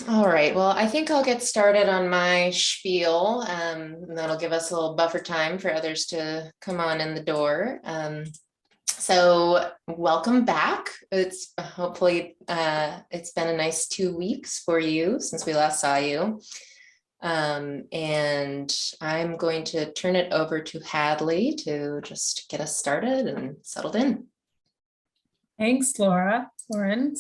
All right, well, I think I'll get started on my spiel. And that'll give us a little buffer time for others to come on in the door. So welcome back. It's hopefully it's been a nice 2 weeks for you since we last saw you. And I'm going to turn it over to Hadley to just get us started and settled in. Thanks, Lauren. And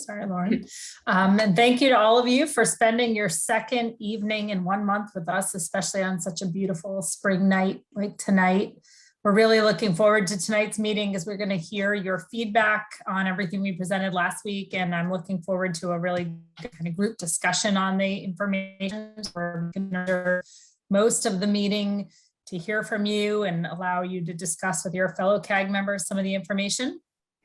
thank you to all of you for spending your second evening in 1 month with us, especially on such a beautiful spring night like tonight. We're really looking forward to tonight's meeting as we're going to hear your feedback on everything we presented last week. And I'm looking forward to a really kind of group discussion on the information. We're going to most of the meeting to hear from you and allow you to discuss with your fellow CAG members some of the information.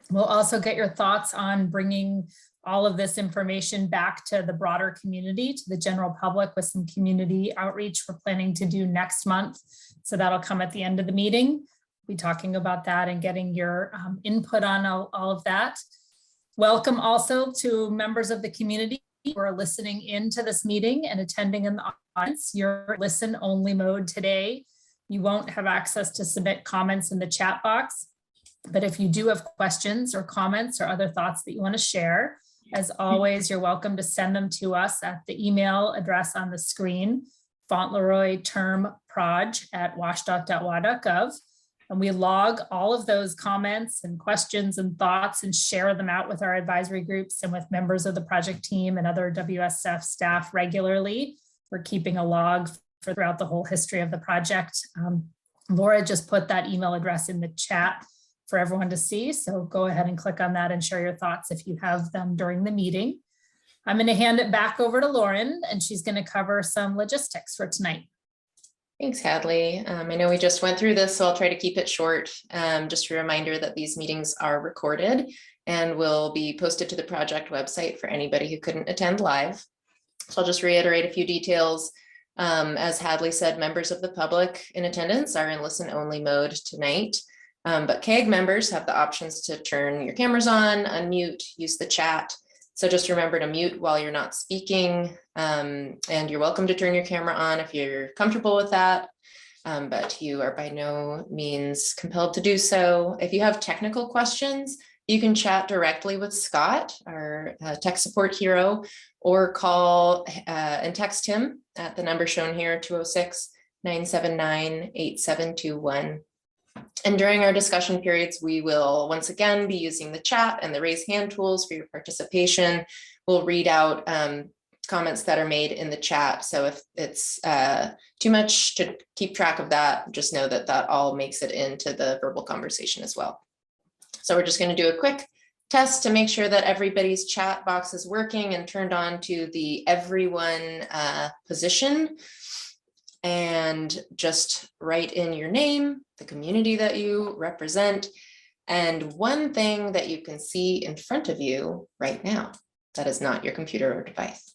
We'll also get your thoughts on bringing all of this information back to the broader community, to the general public, with some community outreach we're planning to do next month. So that'll come at the end of the meeting. We'll be talking about that and getting your input on all of that. Welcome also to members of the community who are listening into this meeting and attending in the audience. You're listen only mode today. You won't have access to submit comments in the chat box. But if you do have questions or comments or other thoughts that you want to share, as always, you're welcome to send them to us at the email address on the screen, fauntleroytermproj@washdot.wa.gov. And we log all of those comments and questions and thoughts and share them out with our advisory groups and with members of the project team and other WSF staff regularly. We're keeping a log for throughout the whole history of the project. Laura just put that email address in the chat for everyone to see. So go ahead and click on that and share your thoughts if you have them during the meeting. I'm going to hand it back over to Lauren, and she's going to cover some logistics for tonight. Thanks, Hadley. I know we just went through this, so I'll try to keep it short. Just a reminder that these meetings are recorded and will be posted to the project website for anybody who couldn't attend live. So I'll just reiterate a few details. As Hadley said, members of the public in attendance are in listen only mode tonight. But CAG members have the options to turn your cameras on, unmute, use the chat. So just remember to mute while you're not speaking, and you're welcome to turn your camera on if you're comfortable with that, but you are by no means compelled to do so. If you have technical questions, you can chat directly with Scott, our tech support hero, or call and text him at the number shown here, 206-979-8721. And during our discussion periods, we will once again be using the chat and the raise hand tools for your participation. We'll read out comments that are made in the chat. So if it's too much to keep track of that, just know that that all makes it into the verbal conversation as well. So we're just going to do a quick test to make sure that everybody's chat box is working and turned on to the everyone position. And just write in your name, the community that you represent, and one thing that you can see in front of you right now that is not your computer or device.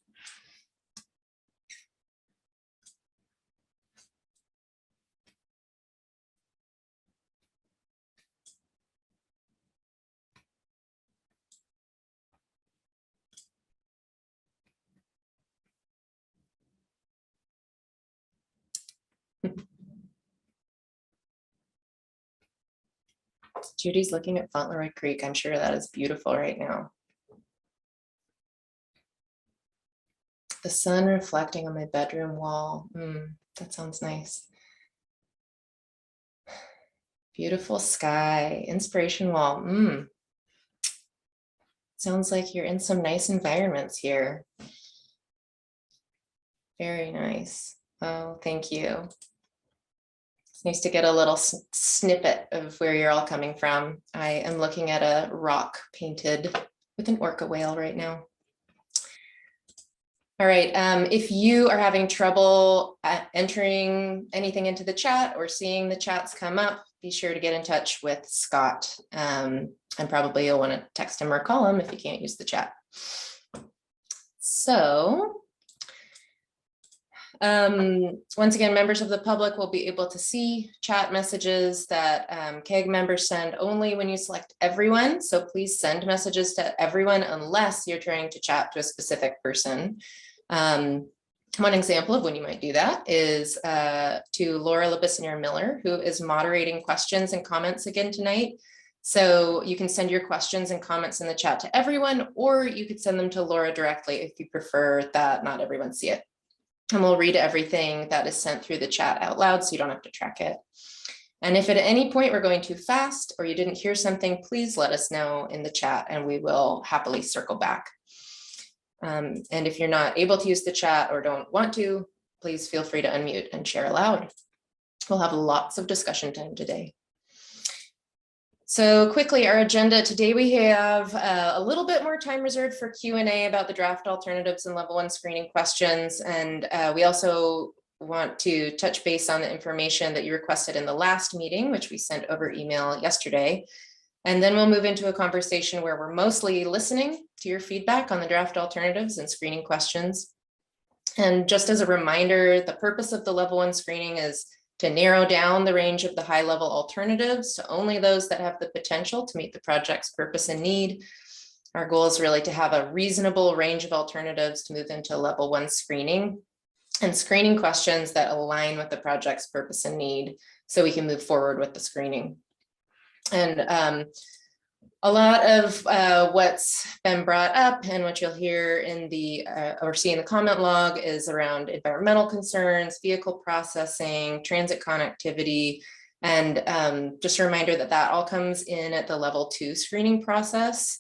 Judy's looking at Fauntleroy Creek. I'm sure that is beautiful right now. The sun reflecting on my bedroom wall. That sounds nice. Beautiful sky, inspiration wall. Sounds like you're in some nice environments here. Very nice. Oh, thank you. It's nice to get a little snippet of where you're all coming from. I am looking at a rock painted with an orca whale right now. All right, if you are having trouble entering anything into the chat or seeing the chats come up, be sure to get in touch with Scott. And probably you'll want to text him or call him if you can't use the chat. So once again, members of the public will be able to see chat messages that CAG members send only when you select everyone. So please send messages to everyone unless you're trying to chat to a specific person. One example of when you might do that is to Laura Labissinier Miller, who is moderating questions and comments again tonight. So you can send your questions and comments in the chat to everyone, or you could send them to Laura directly if you prefer that not everyone see it. And we'll read everything that is sent through the chat out loud so you don't have to track it. And if at any point we're going too fast or you didn't hear something, please let us know in the chat and we will happily circle back. And if you're not able to use the chat or don't want to, please feel free to unmute and share aloud. We'll have lots of discussion time today. So quickly, our agenda today, we have a little bit more time reserved for Q&A about the draft alternatives and level 1 screening questions. And we also want to touch base on the information that you requested in the last meeting, which we sent over email yesterday. And then we'll move into a conversation where we're mostly listening to your feedback on the draft alternatives and screening questions. And just as a reminder, the purpose of the level 1 screening is to narrow down the range of the high-level alternatives to only those that have the potential to meet the project's purpose and need. Our goal is really to have a reasonable range of alternatives to move into level 1 screening and screening questions that align with the project's purpose and need so we can move forward with the screening. And a lot of what's been brought up and what you'll hear in the or see in the comment log is around environmental concerns, vehicle processing, transit connectivity, and just a reminder that that all comes in at the level 2 screening process.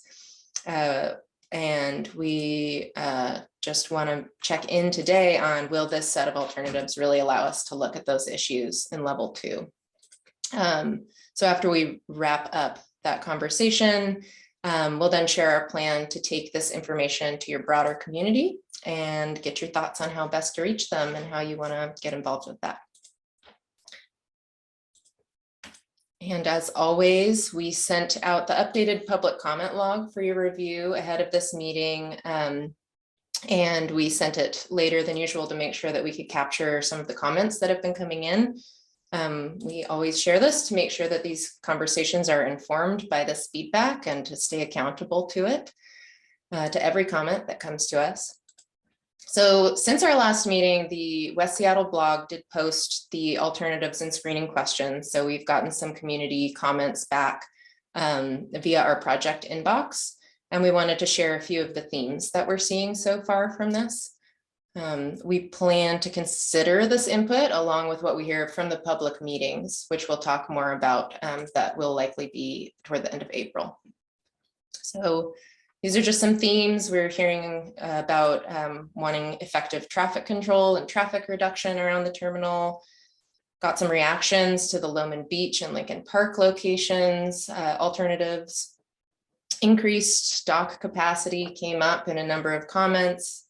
And we just want to check in today on, will this set of alternatives really allow us to look at those issues in level 2? So after we wrap up that conversation, we'll then share our plan to take this information to your broader community and get your thoughts on how best to reach them and how you want to get involved with that. And as always, we sent out the updated public comment log for your review ahead of this meeting. And we sent it later than usual to make sure that we could capture some of the comments that have been coming in. We always share this to make sure that these conversations are informed by this feedback and to stay accountable to it, to every comment that comes to us. So since our last meeting, the West Seattle blog did post the alternatives and screening questions. So we've gotten some community comments back via our project inbox. And we wanted to share a few of the themes that we're seeing so far from this. We plan to consider this input along with what we hear from the public meetings, which we'll talk more about, that will likely be toward the end of April. So these are just some themes we're hearing about, wanting effective traffic control and traffic reduction around the terminal. Got some reactions to the Lowman Beach and Lincoln Park locations, alternatives. Increased dock capacity came up in a number of comments,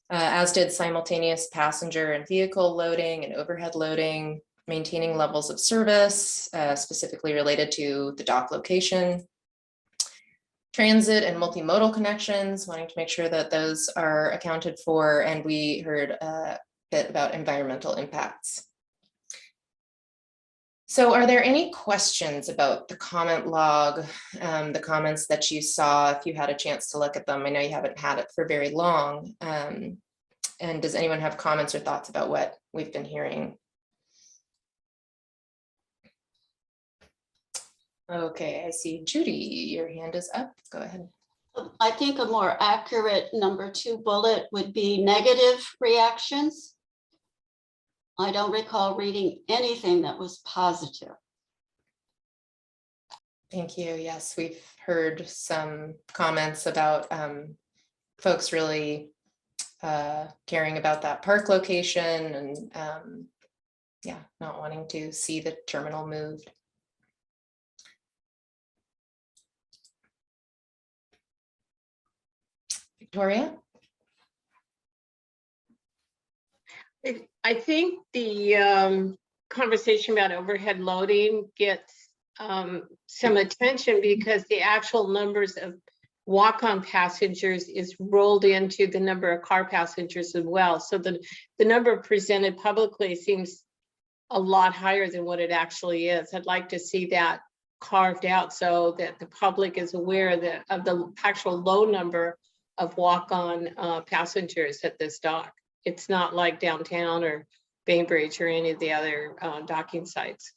as did simultaneous passenger and vehicle loading and overhead loading, maintaining levels of service, specifically related to the dock location. Transit and multimodal connections, wanting to make sure that those are accounted for, and we heard a bit about environmental impacts. So are there any questions about the comment log, the comments that you saw, if you had a chance to look at them? I know you haven't had it for very long. And does anyone have comments or thoughts about what we've been hearing? Okay, I see Judy, your hand is up. Go ahead. I think a more accurate number 2 bullet would be negative reactions. I don't recall reading anything that was positive. Thank you. Yes, we've heard some comments about folks really caring about that park location and yeah, not wanting to see the terminal moved. Victoria? I think the conversation about overhead loading gets some attention because the actual numbers of walk-on passengers is rolled into the number of car passengers as well. So the number presented publicly seems a lot higher than what it actually is. I'd like to see that carved out so that the public is aware of the actual low number of walk-on passengers at this dock. It's not like downtown or Bainbridge or any of the other docking sites.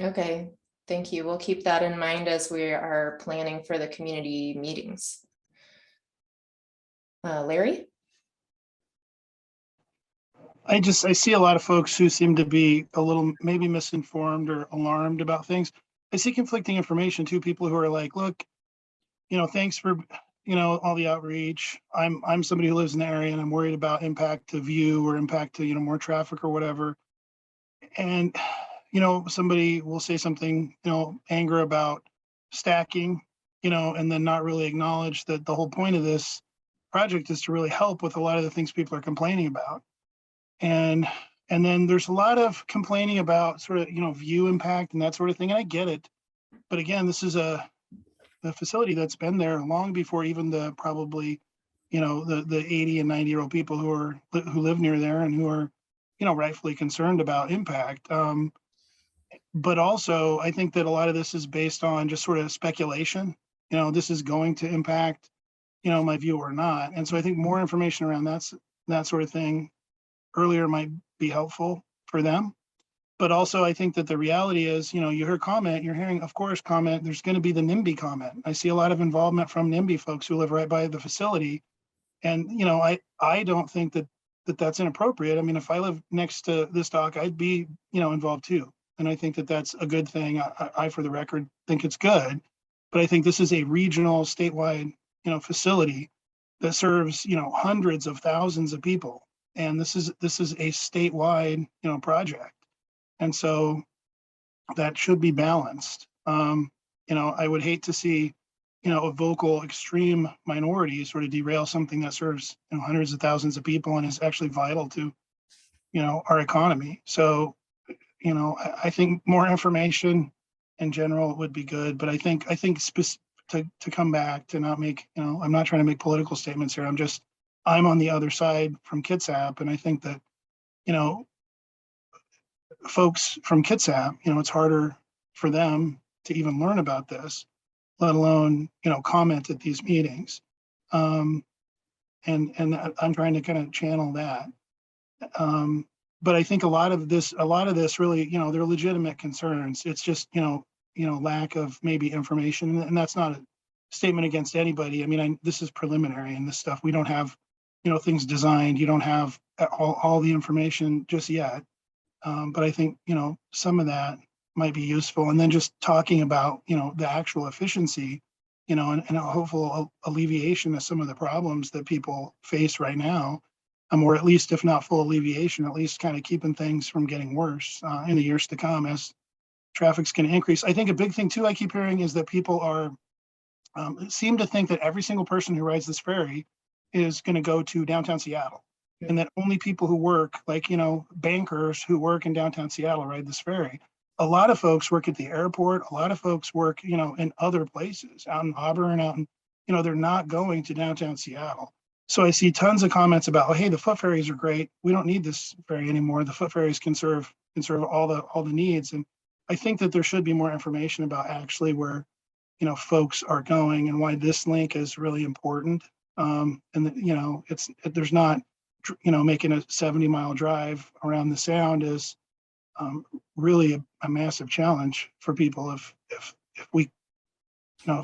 Okay, thank you. We'll keep that in mind as we are planning for the community meetings. Larry? I see a lot of folks who seem to be a little maybe misinformed or alarmed about things. I see conflicting information too. People who are like, look, thanks for, all the outreach. I'm somebody who lives in the area and I'm worried about impact to view or impact to, more traffic or whatever. And, somebody will say something, anger about stacking, and then not really acknowledge that the whole point of this project is to really help with a lot of the things people are complaining about. And then there's a lot of complaining about sort of, view impact and that sort of thing. And I get it. But again, this is a facility that's been there long before even the probably, the 80 and 90-year-old people who live near there and who are, rightfully concerned about impact. But also, I think that a lot of this is based on just sort of speculation. This is going to impact, my view or not. And so I think more information around that sort of thing earlier might be helpful for them. But also, I think that the reality is, you hear comment, you're hearing, of course, comment, there's going to be the NIMBY comment. I see a lot of involvement from NIMBY folks who live right by the facility. And, I don't think that that's inappropriate. I mean, if I live next to this dock, I'd be, involved too. And I think that that's a good thing. I, for the record, think it's good. But I think this is a regional, statewide, facility that serves, hundreds of thousands of people. And this is a statewide, project. And so that should be balanced. I would hate to see, a vocal extreme minority sort of derail something that serves, hundreds of thousands of people and is actually vital to, our economy. So, I think more information in general would be good, but I think to come back to not make, I'm not trying to make political statements here. I'm on the other side from Kitsap. And I think that, folks from Kitsap, it's harder for them to even learn about this, let alone, comment at these meetings. And I'm trying to kind of channel that. But I think a lot of this really, they're legitimate concerns. It's just, lack of maybe information. And that's not a statement against anybody. I mean, this is preliminary and this stuff. We don't have, things designed. You don't have all the information just yet. But I think, some of that might be useful. And then just talking about, the actual efficiency, and a hopeful alleviation of some of the problems that people face right now, or at least, if not full alleviation, at least kind of keeping things from getting worse in the years to come as traffic's going to increase. I think a big thing too, I keep hearing is that people seem to think that every single person who rides this ferry is going to go to downtown Seattle. And that only people who work, like, bankers who work in downtown Seattle ride this ferry. A lot of folks work at the airport. A lot of folks work, in other places, out in Auburn, they're not going to downtown Seattle. So I see tons of comments about, oh, hey, the foot ferries are great. We don't need this ferry anymore. The foot ferries can serve all the needs. And I think that there should be more information about actually where, folks are going and why this link is really important. And there's not, making a 70-mile drive around the sound is really a massive challenge for people if we,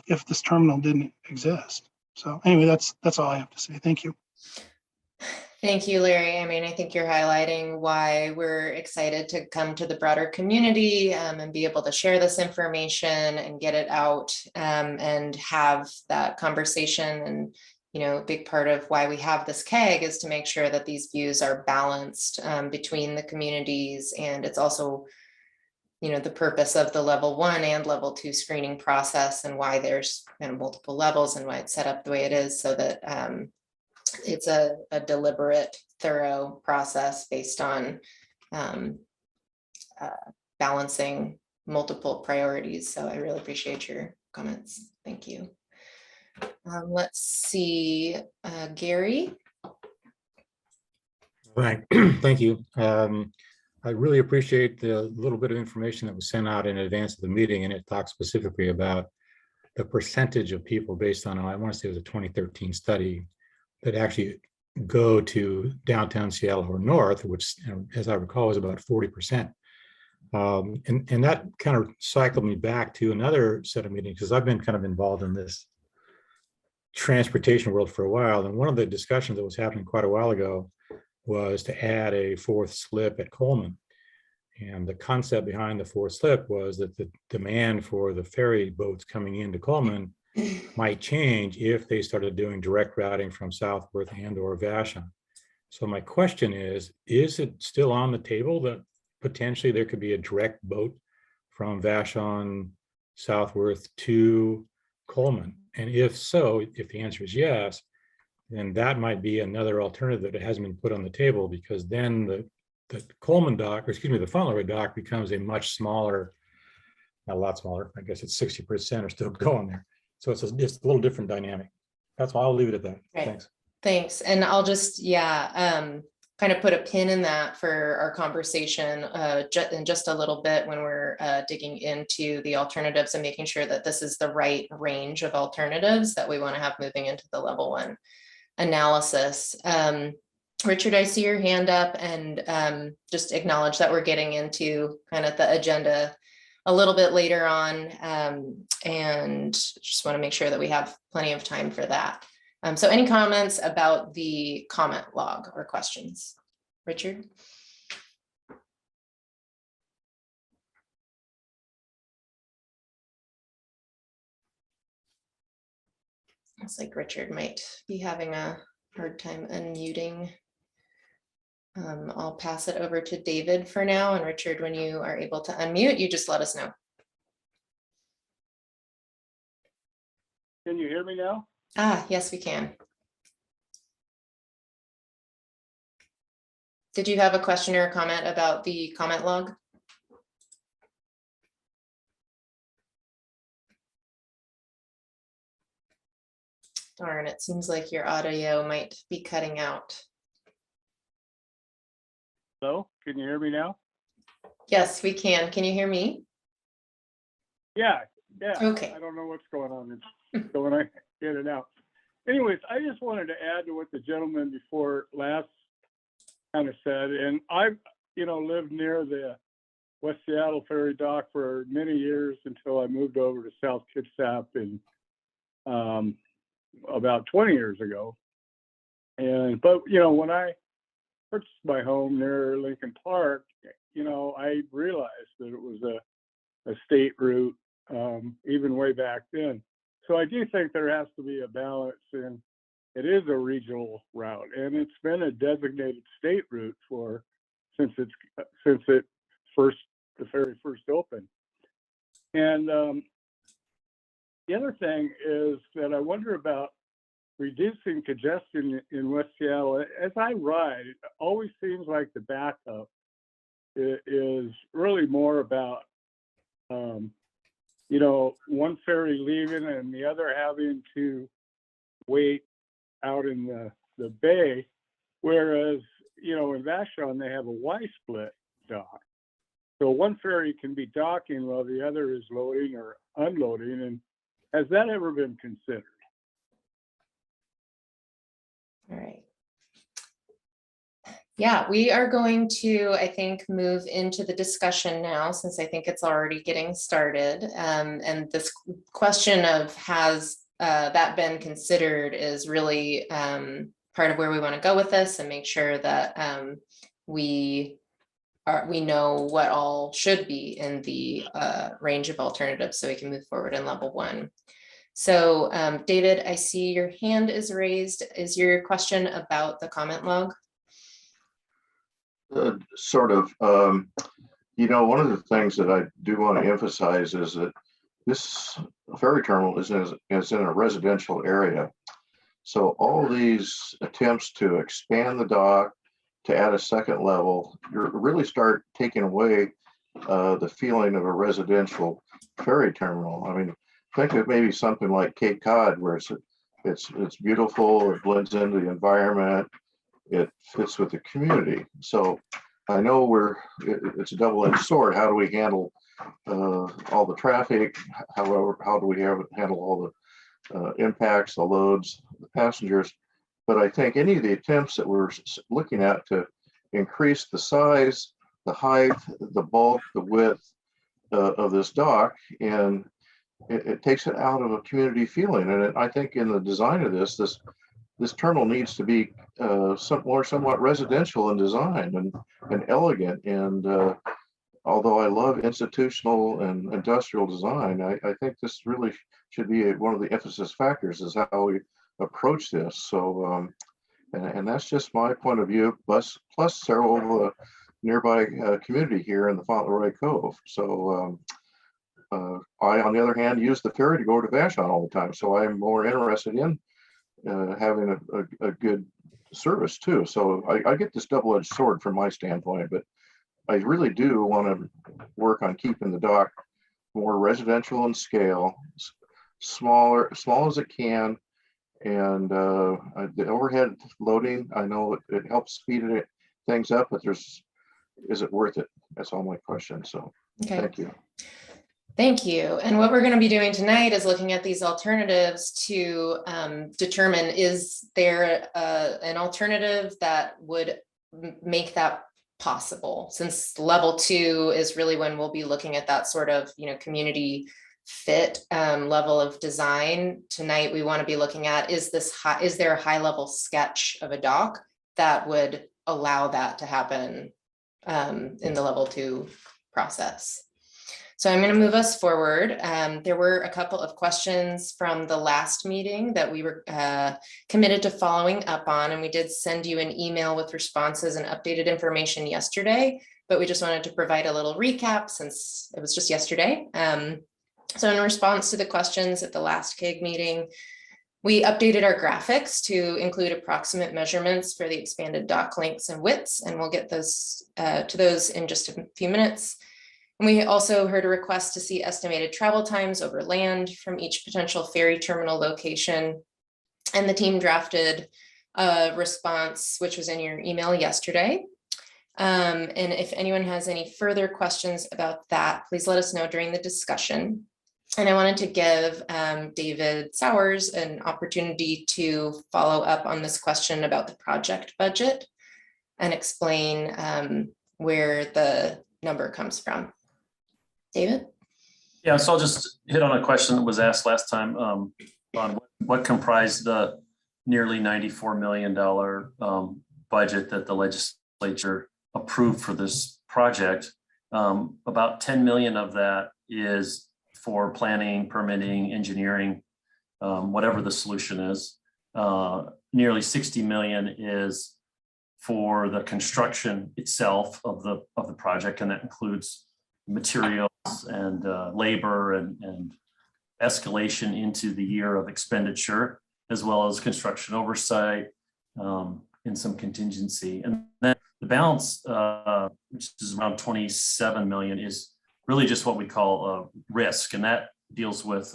if this terminal didn't exist. So anyway, that's all I have to say. Thank you. Thank you, Larry. I mean, I think you're highlighting why we're excited to come to the broader community and be able to share this information and get it out and have that conversation. And a big part of why we have this CAG is to make sure that these views are balanced between the communities. And it's also, the purpose of the level 1 and level 2 screening process and why there's multiple levels and why it's set up the way it is, so that it's a deliberate, thorough process based on balancing multiple priorities. So I really appreciate your comments. Thank you. Let's see, Gary. Right. Thank you. I really appreciate the little bit of information that was sent out in advance of the meeting, and it talks specifically about the percentage of people based on, I want to say it was a 2013 study, that actually go to downtown Seattle or north, which, as I recall, was about 40%. And that kind of cycled me back to another set of meetings, because I've been kind of involved in this transportation world for a while. And one of the discussions that was happening quite a while ago was to add a fourth slip at Coleman. And the concept behind the fourth slip was that the demand for the ferry boats coming into Coleman might change if they started doing direct routing from Southworth and or Vashon. So my question is it still on the table that potentially there could be a direct boat from Vashon, Southworth to Coleman? And if so, if the answer is yes, then that might be another alternative that hasn't been put on the table, because then the Coleman dock, or excuse me, the Fauntleroy dock becomes a much smaller, a lot smaller. I guess it's 60% are still going there. So it's a little different dynamic. That's why I'll leave it at that. Right. Thanks. Thanks. And I'll just, kind of put a pin in that for our conversation in just a little bit, when we're digging into the alternatives and making sure that this is the right range of alternatives that we want to have moving into the level 1 analysis. Richard, I see your hand up, and just acknowledge that we're getting into kind of the agenda a little bit later on, and just want to make sure that we have plenty of time for that. So any comments about the comment log or questions? Richard? Looks like Richard might be having a hard time unmuting. I'll pass it over to David for now, and Richard, when you are able to unmute, you just let us know. Can you hear me now? Yes, we can. Did you have a question or a comment about the comment log? Darn, it seems like your audio might be cutting out. Hello, can you hear me now? Yes, we can. Can you hear me? Yeah. Okay. I don't know what's going on. It's going in and out. Anyways, I just wanted to add to what the gentleman before last kind of said. And I've, lived near the West Seattle Ferry Dock for many years until I moved over to South Kitsap in about 20 years ago. But when I purchased my home near Lincoln Park, I realized that it was a state route, even way back then. So I do think there has to be a balance, and it is a regional route, and it's been a designated state route since the ferry first opened. And the other thing is that I wonder about reducing congestion in West Seattle. As I ride, it always seems like the backup is really more about one ferry leaving and the other having to wait out in the bay, whereas in Vashon they have a Y-split dock, so one ferry can be docking while the other is loading or unloading. And has that ever been considered? All right. Yeah, we are going to, I think, move into the discussion now, since I think it's already getting started. And this question of has that been considered is really part of where we want to go with this, and make sure that we know what all should be in the range of alternatives, so we can move forward in level 1. So David, I see your hand is raised. Is your question about the comment log? Sort of. One of the things that I do want to emphasize is that this ferry terminal is in a residential area. So all these attempts to expand the dock, to add a second level, you really start taking away the feeling of a residential ferry terminal. I mean, think of maybe something like Cape Cod, where it's beautiful, it blends into the environment, it fits with the community. So I know it's a double-edged sword. How do we handle all the traffic. However, how do we handle all the impacts, the loads, the passengers? But I think any of the attempts that we're looking at to increase the size, the height, the bulk, the width of this dock, and it takes it out of a community feeling. And I think in the design of this terminal needs to be somewhat residential in design and elegant. And although I love institutional and industrial design, I think this really should be one of the emphasis factors is how we approach this. So, and that's just my point of view, plus several nearby community here in the Fauntleroy Cove. So I, on the other hand, use the ferry to go to Vashon all the time. So I'm more interested in having a good service too. So I get this double-edged sword from my standpoint, but I really do want to work on keeping the dock more residential in scale, small as it can. And the overhead loading, I know it helps speed things up, but is it worth it? That's all my question. So thank you. Thank you. And what we're going to be doing tonight is looking at these alternatives to determine, is there an alternative that would make that possible? Since level 2 is really when we'll be looking at that sort of, community fit level of design. Tonight, we want to be looking at, is there a high level sketch of a dock that would allow that to happen in the level 2 process? So I'm going to move us forward. There were a couple of questions from the last meeting that we were committed to following up on, and we did send you an email with responses and updated information yesterday, but we just wanted to provide a little recap since it was just yesterday. So in response to the questions at the last CAG meeting, we updated our graphics to include approximate measurements for the expanded dock lengths and widths, and we'll get those to those in just a few minutes. And we also heard a request to see estimated travel times over land from each potential ferry terminal location. And the team drafted a response, which was in your email yesterday. And if anyone has any further questions about that, please let us know during the discussion. And I wanted to give David Sowers an opportunity to follow up on this question about the project budget and explain where the number comes from. David? Yeah, so I'll just hit on a question that was asked last time on what comprised the nearly $94 million budget that the legislature approved for this project. About 10 million of that is for planning, permitting, engineering, whatever the solution is. Nearly 60 million is for the construction itself of the project, and that includes materials and labor and escalation into the year of expenditure, as well as construction oversight and some contingency. And then the balance, which is around 27 million, is really just what we call risk, and that deals with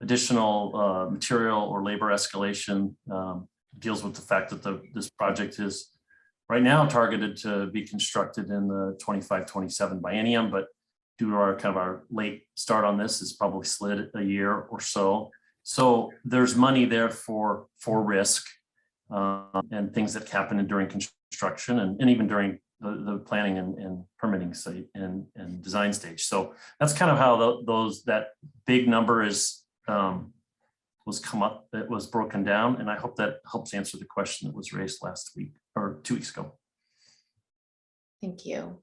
additional material or labor escalation, deals with the fact that this project is right now targeted to be constructed in the 25-27 biennium, but due to our late start on this, it's probably slid a year or so. So there's money there for risk and things that happen during construction and even during the planning and permitting site and design stage. So that's kind of how that big number was broken down, and I hope that helps answer the question that was raised last week or 2 weeks ago. Thank you.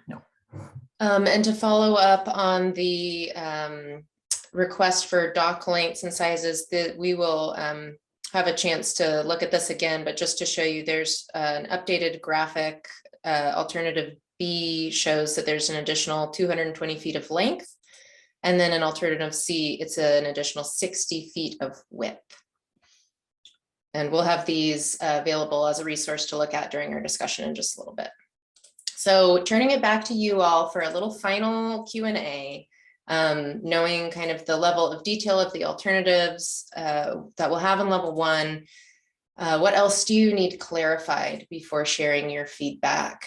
No. And to follow up on the request for dock lengths and sizes, that we will have a chance to look at this again, but just to show you, there's an updated graphic. Alternative B shows that there's an additional 220 feet of length. And then in alternative C, it's an additional 60 feet of width. And we'll have these available as a resource to look at during our discussion in just a little bit. So turning it back to you all for a little final Q&A, knowing kind of the level of detail of the alternatives that we'll have in level 1, what else do you need clarified before sharing your feedback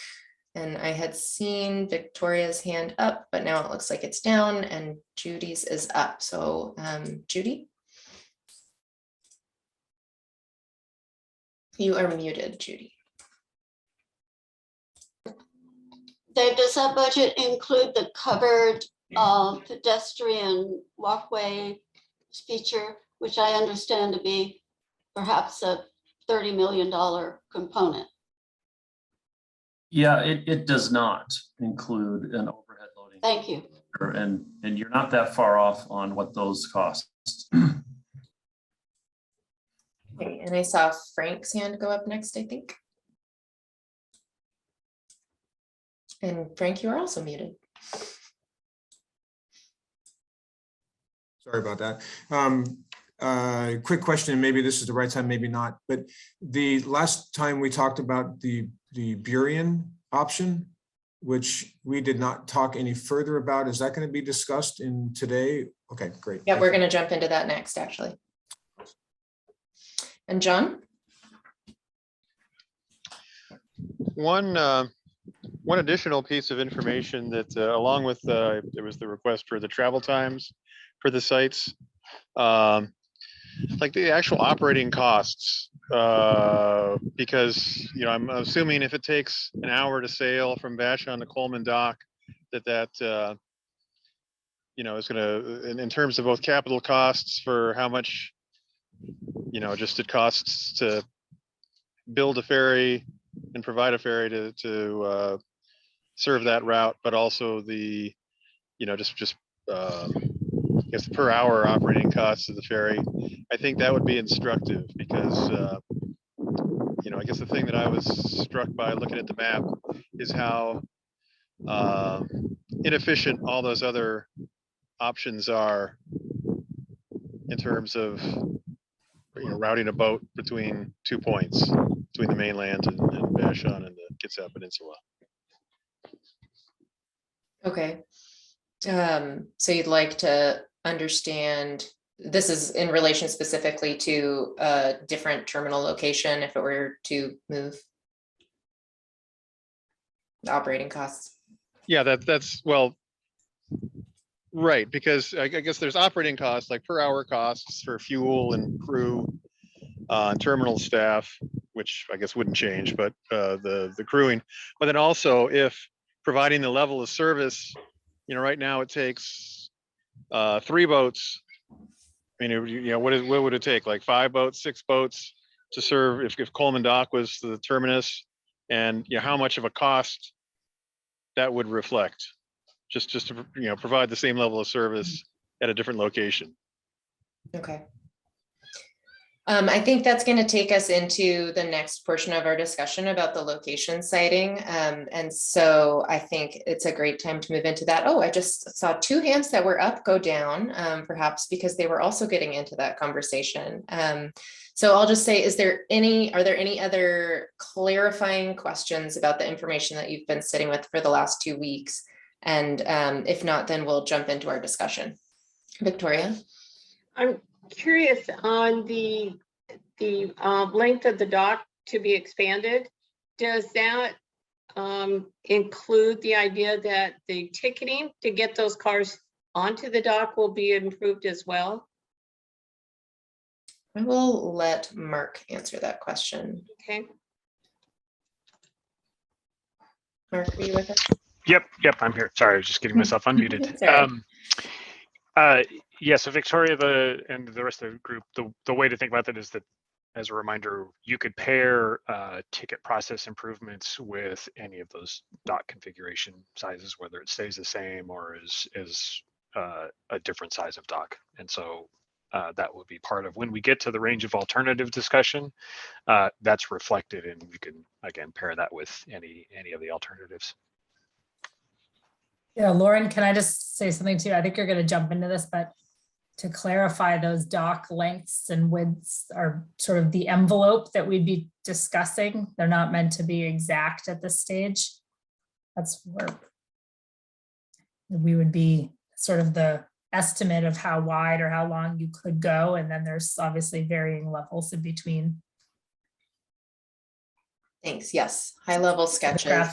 And I had seen Victoria's hand up, but now it looks like it's down and Judy's is up. So Judy? You are muted, Judy. Dave, does that budget include the covered pedestrian walkway feature, which I understand to be perhaps a $30 million component? Yeah, it does not include an overhead loading. Thank you. And you're not that far off on what those cost. Okay, and I saw Frank's hand go up next, I think. And Frank, you are also muted. Sorry about that. Quick question, maybe this is the right time, maybe not, but the last time we talked about the Burien option, which we did not talk any further about, is that going to be discussed in today? Okay, great. Yeah, we're going to jump into that next, actually. And John? One additional piece of information that along with there was the request for the travel times for the sites, like the actual operating costs, because I'm assuming if it takes an hour to sail from Vashon to Coleman Dock, that is going to, in terms of both capital costs for how much just it costs to build a ferry and provide a ferry to serve that route, but also the I guess the per hour operating costs of the ferry. I think that would be instructive because I guess the thing that I was struck by looking at the map is how inefficient all those other options are in terms of routing a boat between 2 points, between the mainland and Vashon and the Kitsap Peninsula. Okay. So you'd like to understand, this is in relation specifically to a different terminal location if it were to move the operating costs? Yeah, that's well, right, because I guess there's operating costs like per hour costs for fuel and crew and terminal staff, which I guess wouldn't change, but the crewing. But then also if providing the level of service, right now it takes 3 boats. I mean, what would it take? Like 5 boats, 6 boats to serve if Coleman Dock was the terminus, and how much of a cost that would reflect just to provide the same level of service at a different location. Okay. I think that's going to take us into the next portion of our discussion about the location siting. And so I think it's a great time to move into that. Oh, I just saw 2 hands that were up go down, perhaps because they were also getting into that conversation. So I'll just say, are there any other clarifying questions about the information that you've been sitting with for the last 2 weeks? And if not, then we'll jump into our discussion. Victoria? I'm curious on the length of the dock to be expanded. Does that include the idea that the ticketing to get those cars onto the dock will be improved as well? I will let Mark answer that question. Okay. Mark, are you with us? Yep, I'm here. Sorry, I was just getting myself unmuted. Yeah, so Victoria and the rest of the group, the way to think about that is that, as a reminder, you could pair ticket process improvements with any of those dock configuration sizes, whether it stays the same or is a different size of dock. And so that will be part of when we get to the range of alternative discussion, that's reflected, and we can again pair that with any of the alternatives. Yeah, Lauren, can I just say something too? I think you're going to jump into this, but to clarify, those dock lengths and widths are sort of the envelope that we'd be discussing. They're not meant to be exact at this stage. That's where we would be sort of the estimate of how wide or how long you could go. And then there's obviously varying levels in between. Thanks. Yes, high level sketches.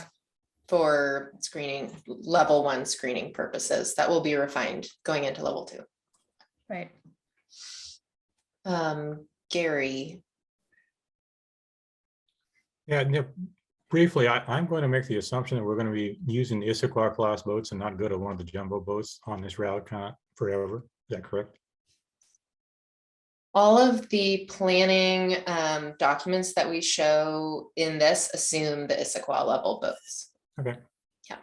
for screening, level 1 screening purposes. That will be refined going into level 2. Right. Gary. Yeah, briefly, I'm going to make the assumption that we're going to be using the Issaquah class boats and not go to one of the jumbo boats on this route kind of forever. Is that correct? All of the planning documents that we show in this assume the Issaquah level boats. Okay. Yeah.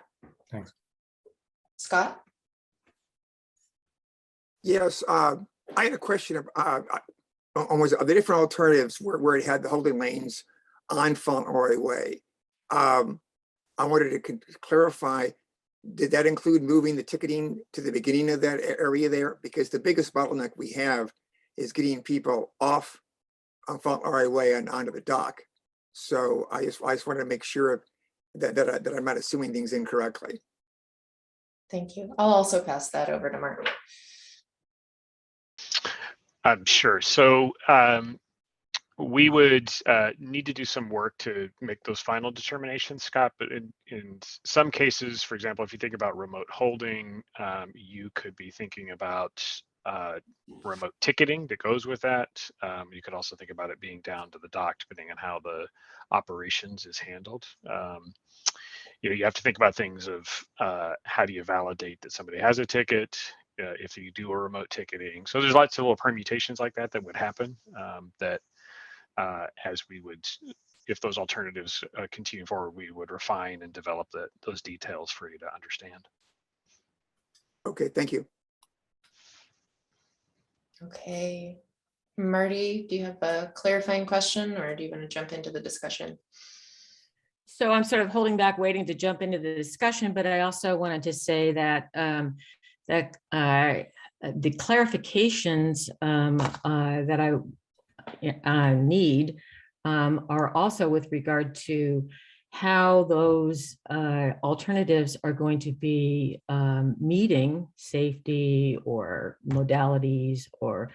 Thanks. Scott? Yes, I had a question on the different alternatives where it had the holding lanes on Fauntleroy Way. I wanted to clarify, did that include moving the ticketing to the beginning of that area there? Because the biggest bottleneck we have is getting people off on Fauntleroy Way and onto the dock. So I just wanted to make sure that I'm not assuming things incorrectly. Thank you. I'll also pass that over to Mark. Sure. So we would need to do some work to make those final determinations, Scott, but in some cases, for example, if you think about remote holding, you could be thinking about remote ticketing that goes with that. You could also think about it being down to the dock, depending on how the operations is handled. You have to think about things of how do you validate that somebody has a ticket, if you do a remote ticketing. So there's lots of little permutations like that would happen that as we would, if those alternatives continue forward, we would refine and develop those details for you to understand. Okay, thank you. Okay. Marty, do you have a clarifying question or do you want to jump into the discussion? So I'm sort of holding back, waiting to jump into the discussion, but I also wanted to say that the clarifications that I need are also with regard to how those alternatives are going to be meeting safety or modalities or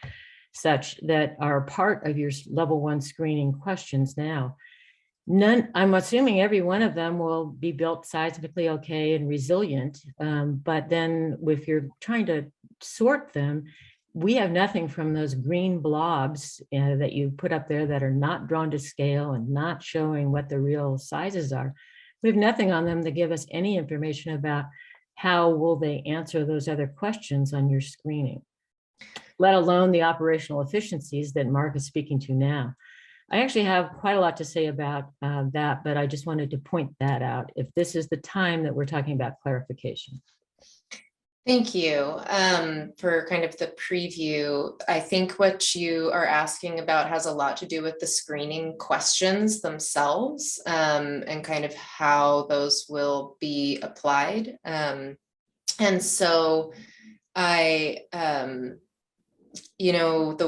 such that are part of your level 1 screening questions now. I'm assuming every one of them will be built seismically okay and resilient, but then if you're trying to sort them, we have nothing from those green blobs that you put up there that are not drawn to scale and not showing what the real sizes are. We have nothing on them to give us any information about how will they answer those other questions on your screening, let alone the operational efficiencies that Mark is speaking to now. I actually have quite a lot to say about that, but I just wanted to point that out if this is the time that we're talking about clarification. Thank you for kind of the preview. I think what you are asking about has a lot to do with the screening questions themselves and kind of how those will be applied. And so the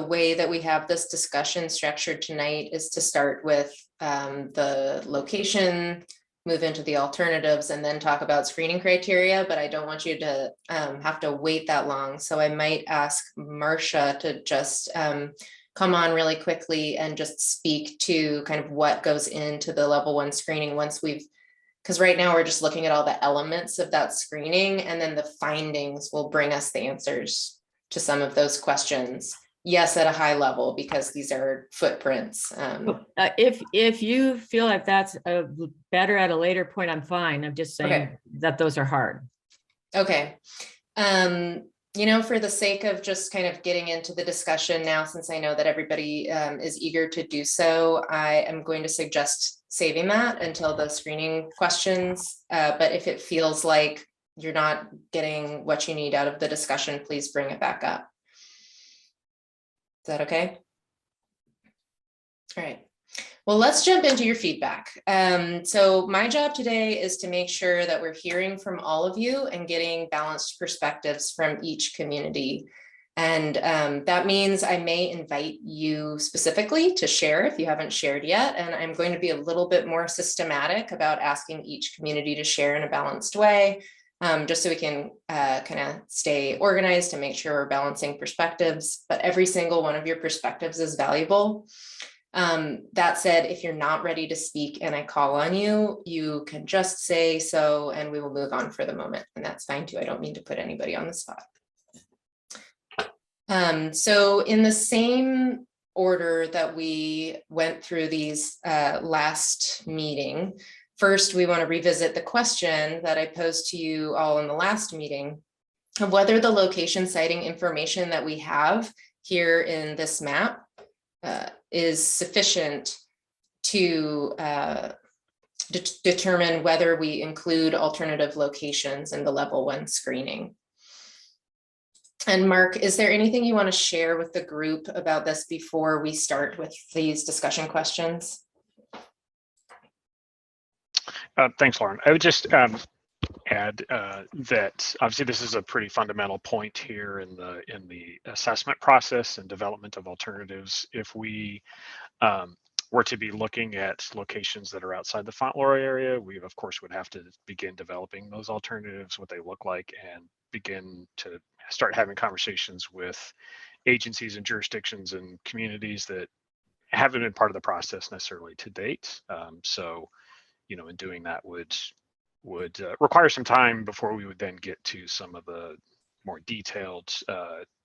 way that we have this discussion structured tonight is to start with the location, move into the alternatives, and then talk about screening criteria, but I don't want you to have to wait that long. So I might ask Marcia to just come on really quickly and just speak to kind of what goes into the level 1 screening once because right now we're just looking at all the elements of that screening, and then the findings will bring us the answers to some of those questions. Yes, at a high level, because these are footprints. If you feel like that's better at a later point, I'm fine. I'm just saying that those are hard. Okay. For the sake of just kind of getting into the discussion now, since I know that everybody is eager to do so, I am going to suggest saving that until the screening questions. But if it feels like you're not getting what you need out of the discussion, please bring it back up. Is that okay? All right. Well, let's jump into your feedback. So my job today is to make sure that we're hearing from all of you and getting balanced perspectives from each community. And that means I may invite you specifically to share if you haven't shared yet. And I'm going to be a little bit more systematic about asking each community to share in a balanced way. Just so we can kind of stay organized and make sure we're balancing perspectives, but every single one of your perspectives is valuable. That said, if you're not ready to speak and I call on you, you can just say so and we will move on for the moment. And that's fine too. I don't mean to put anybody on the spot. So in the same order that we went through these last meeting, first, we want to revisit the question that I posed to you all in the last meeting of whether the location siting information that we have here in this map is sufficient to determine whether we include alternative locations in the level 1 screening. And Mark, is there anything you want to share with the group about this before we start with these discussion questions? Thanks, Lauren. I would just add that obviously this is a pretty fundamental point here in the assessment process and development of alternatives. If we were to be looking at locations that are outside the Fauntleroy area, we of course would have to begin developing those alternatives, what they look like, and begin to start having conversations with agencies and jurisdictions and communities that haven't been part of the process necessarily to date. So, you know, in doing that would require some time before we would then get to some of the more detailed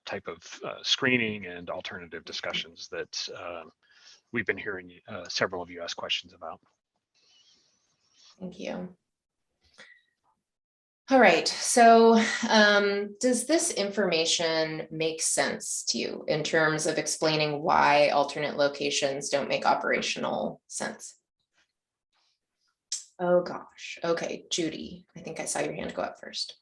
type of screening and alternative discussions that we've been hearing several of you ask questions about. Thank you. All right, so does this information make sense to you in terms of explaining why alternate locations don't make operational sense? Oh gosh, okay, Judy, I think I saw your hand go up first.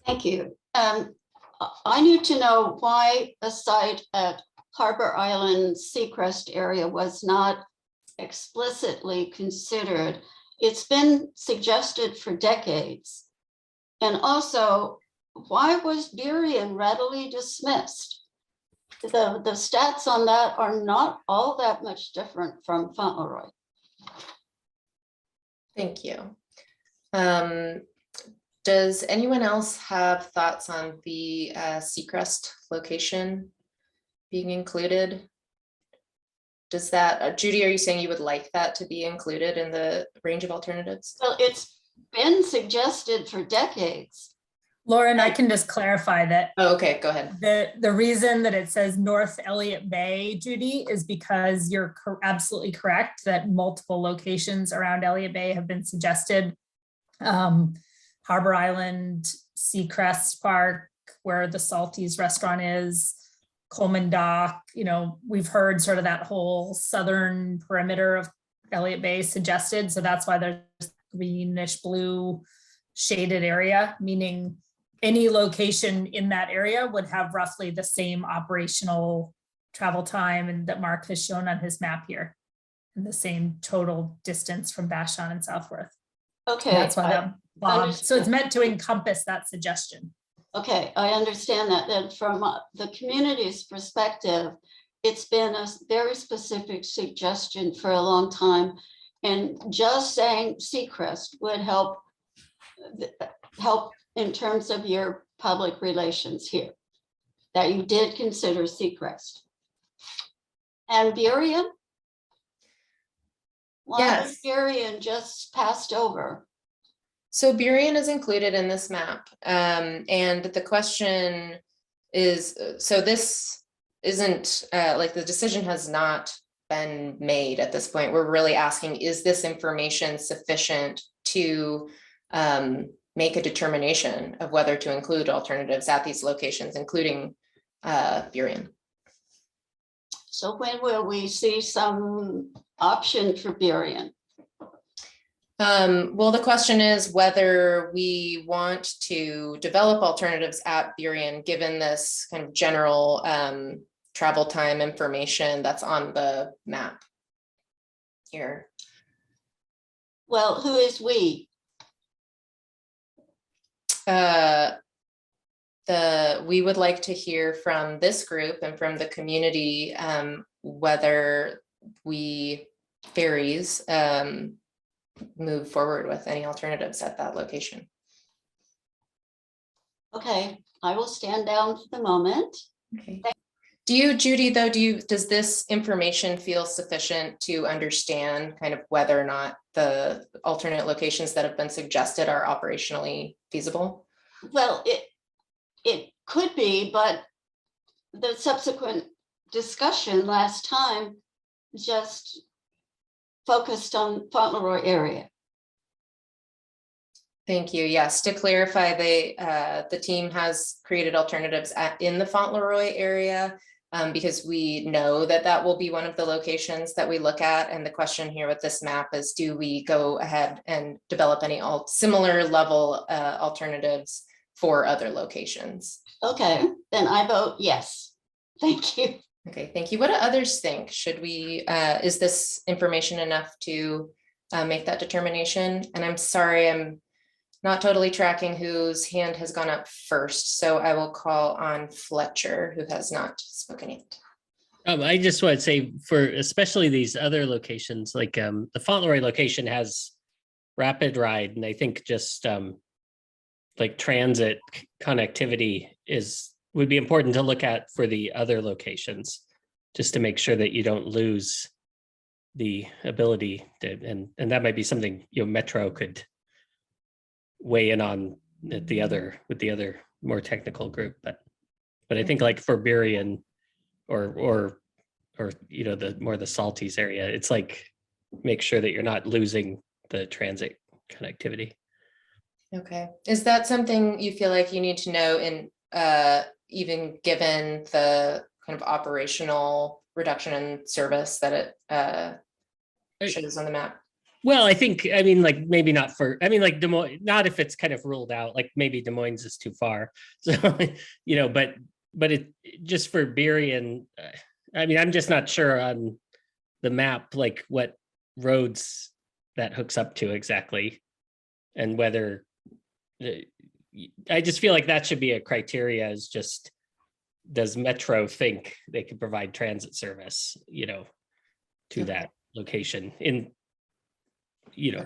Thank you. I need to know why a site at Harbor Island Seacrest area was not explicitly considered. It's been suggested for decades. And also, why was Burien readily dismissed? The stats on that are not all that much different from Fauntleroy. Thank you. Does anyone else have thoughts on the Seacrest location being included? Does that, Judy, are you saying you would like that to be included in the range of alternatives? Well, it's been suggested for decades. Lauren, I can just clarify that. Oh, okay, go ahead. The reason that it says North Elliott Bay, Judy, is because you're absolutely correct that multiple locations around Elliott Bay have been suggested. Harbor Island, Seacrest Park, where the Salties restaurant is, Coleman Dock, you know, we've heard sort of that whole southern perimeter of Elliott Bay suggested. So that's why there's greenish blue shaded area, meaning any location in that area would have roughly the same operational travel time and that Mark has shown on his map here, and the same total distance from Vashon and Southworth. Okay. That's why that blob, so it's meant to encompass that suggestion. Okay, I understand that. Then from the community's perspective, it's been a very specific suggestion for a long time. And just saying Seacrest would help in terms of your public relations here, that you did consider Seacrest. And Burien? Why was Burien just passed over? So Burien is included in this map. And the question is, so this isn't like the decision has not been made at this point. We're really asking, is this information sufficient to make a determination of whether to include alternatives at these locations, including Burien? So when will we see some option for Burien? Well, the question is whether we want to develop alternatives at Burien, given this kind of general travel time information that's on the map here. Well, who is we? We would like to hear from this group and from the community whether we ferries move forward with any alternatives at that location. Okay, I will stand down for the moment. Okay. Do you, Judy, though, does this information feel sufficient to understand kind of whether or not the alternate locations that have been suggested are operationally feasible? Well, it could be, but the subsequent discussion last time just focused on Fauntleroy area. Thank you. Yes, to clarify, the team has created alternatives in the Fauntleroy area because we know that that will be one of the locations that we look at. And the question here with this map is, do we go ahead and develop any similar level alternatives for other locations? Okay, then I vote yes. Thank you. Okay, thank you. What do others think? Should we, is this information enough to make that determination? And I'm sorry, I'm not totally tracking whose hand has gone up first. So I will call on Fletcher, who has not spoken yet. I just want to say, for especially these other locations, like the Fauntleroy location has rapid ride, and I think just like transit connectivity would be important to look at for the other locations, just to make sure that you don't lose the ability to, and that might be something, you know, Metro could weigh in on with the other more technical group, but I think like for Burien or you know, the Salties area, it's like make sure that you're not losing the transit connectivity. Okay, is that something you feel like you need to know in even given the kind of operational reduction in service that it shows on the map? Well, I think, I mean, like maybe not for, I mean, like Des Moines, not if it's kind of ruled out, like maybe Des Moines is too far. So, you know, but it just for Burien, I mean, I'm just not sure on the map, like what roads that hooks up to exactly. And whether, I just feel like that should be a criteria, is just, does Metro think they could provide transit service, you know, to that location in, you know,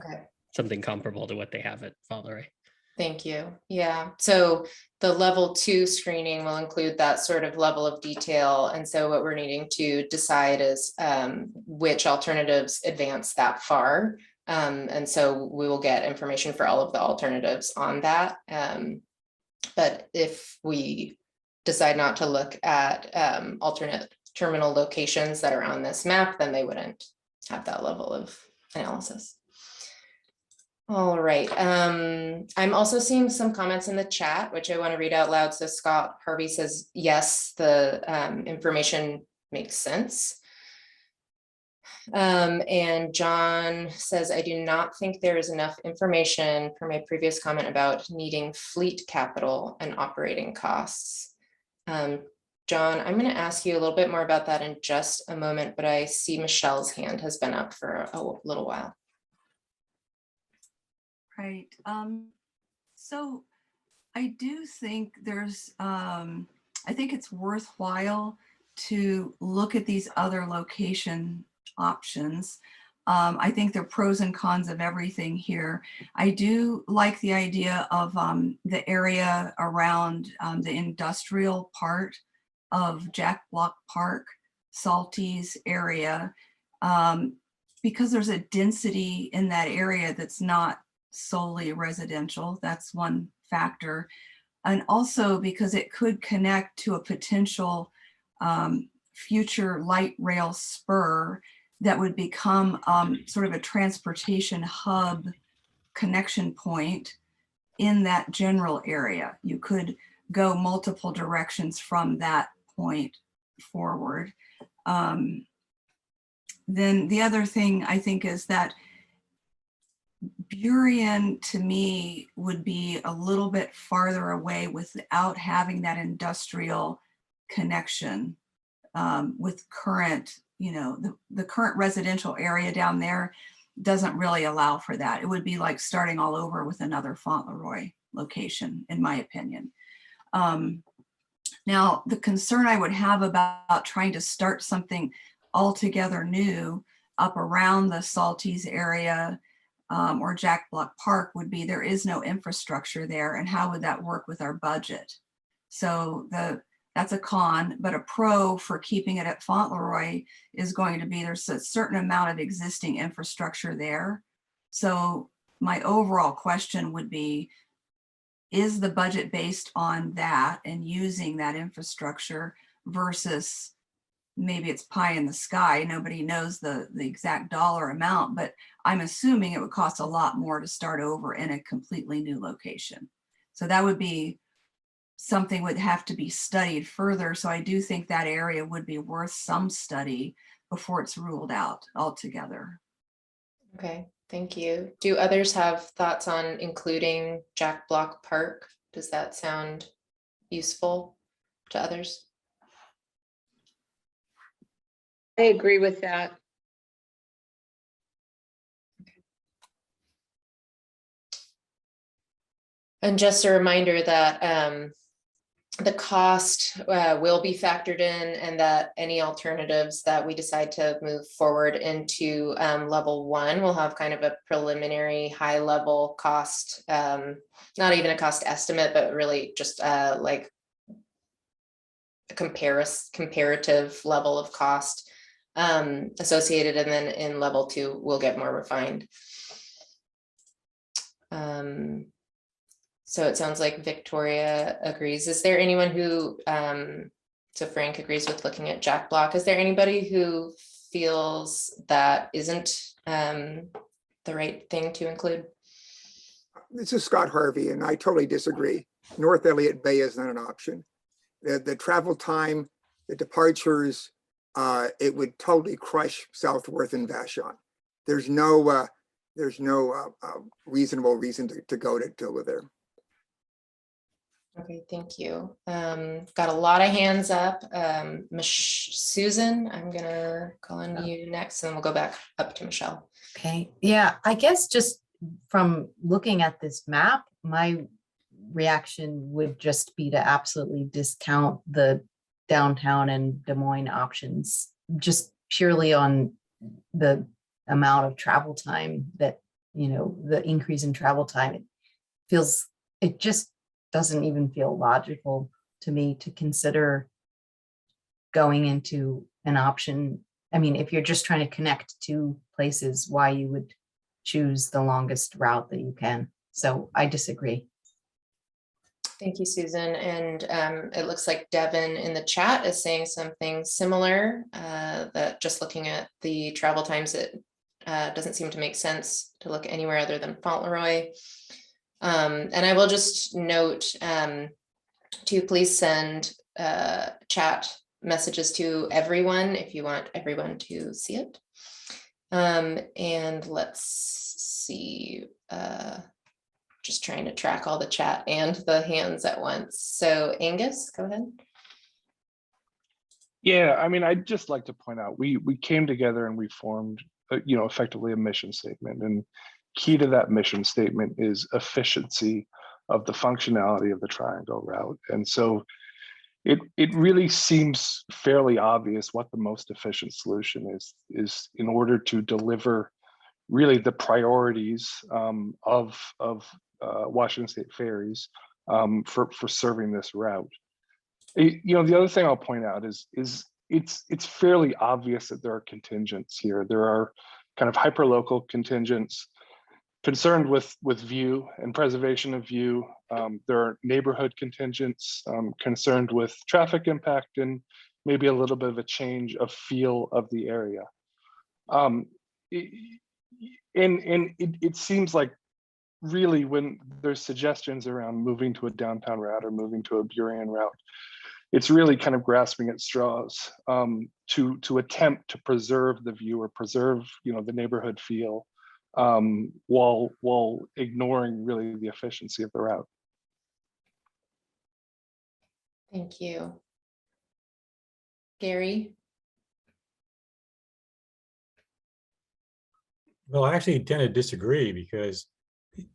something comparable to what they have at Fauntleroy. Thank you. Yeah, so the level 2 screening will include that sort of level of detail. And so what we're needing to decide is which alternatives advance that far. And so we will get information for all of the alternatives on that. But if we decide not to look at alternate terminal locations that are on this map, then they wouldn't have that level of analysis. All right. I'm also seeing some comments in the chat, which I want to read out loud. So Scott Harvey says, yes, the information makes sense. And John says, I do not think there is enough information for my previous comment about needing fleet capital and operating costs. John, I'm going to ask you a little bit more about that in just a moment, but I see Michelle's hand has been up for a little while. Right. So I do think there's, I think it's worthwhile to look at these other location options. I think there are pros and cons of everything here. I do like the idea of the area around the industrial part of Jack Block Park, Salties area, because there's a density in that area that's not solely residential. That's one factor. And also because it could connect to a potential future light rail spur that would become sort of a transportation hub connection point in that general area. You could go multiple directions from that point forward. Then the other thing I think is that Burien to me would be a little bit farther away without having that industrial connection with current, you know, the current residential area down there doesn't really allow for that. It would be like starting all over with another Fauntleroy location, in my opinion. Now, the concern I would have about trying to start something altogether new up around the Salties area or Jack Block Park would be there is no infrastructure there, and how would that work with our budget? So That's a con, but a pro for keeping it at Fauntleroy is going to be there's a certain amount of existing infrastructure there. So my overall question would be, is the budget based on that and using that infrastructure versus maybe it's pie in the sky. Nobody knows the exact dollar amount, but I'm assuming it would cost a lot more to start over in a completely new location. So that would be something would have to be studied further. So I do think that area would be worth some study before it's ruled out altogether. Okay, thank you. Do others have thoughts on including Jack Block Park? Does that sound useful to others? I agree with that. And just a reminder that the cost will be factored in, and that any alternatives that we decide to move forward into level 1 will have kind of a preliminary high level cost, not even a cost estimate, but really just like a comparative level of cost associated, and then in level 2 we'll get more refined. So it sounds like Victoria agrees. Is there anyone who, so Frank agrees with looking at Jack Block. Is there anybody who feels that isn't the right thing to include? This is Scott Harvey, and I totally disagree. North Elliott Bay is not an option. The travel time, the departures, it would totally crush Southworth and Vashon. There's no reasonable reason to go to live there. Okay, thank you. Got a lot of hands up. Susan, I'm gonna call on you next, and then we'll go back up to Michelle. Okay, yeah, I guess just from looking at this map, my reaction would just be to absolutely discount the downtown and Des Moines options, just purely on the amount of travel time that, you know, the increase in travel time. It just doesn't even feel logical to me to consider going into an option. I mean, if you're just trying to connect two places, why you would choose the longest route that you can. So I disagree. Thank you, Susan. And it looks like Devin in the chat is saying something similar, that just looking at the travel times, it doesn't seem to make sense to look anywhere other than Fauntleroy. And I will just note to please send chat messages to everyone if you want everyone to see it. And let's see, just trying to track all the chat and the hands at once. So Angus, go ahead. Yeah, I mean, I'd just like to point out, we came together and we formed, effectively a mission statement. And key to that mission statement is efficiency of the functionality of the triangle route. And so it really seems fairly obvious what the most efficient solution is in order to deliver really the priorities of Washington State Ferries for serving this route. The other thing I'll point out is it's fairly obvious that there are contingents here. There are kind of hyperlocal contingents concerned with view and preservation of view. There are neighborhood contingents concerned with traffic impact and maybe a little bit of a change of feel of the area. It seems like really when there's suggestions around moving to a downtown route or moving to a Burien route, it's really kind of grasping at straws to attempt to preserve the view or preserve, the neighborhood feel while ignoring really the efficiency of the route. Thank you. Gary? Well, I actually tend to disagree, because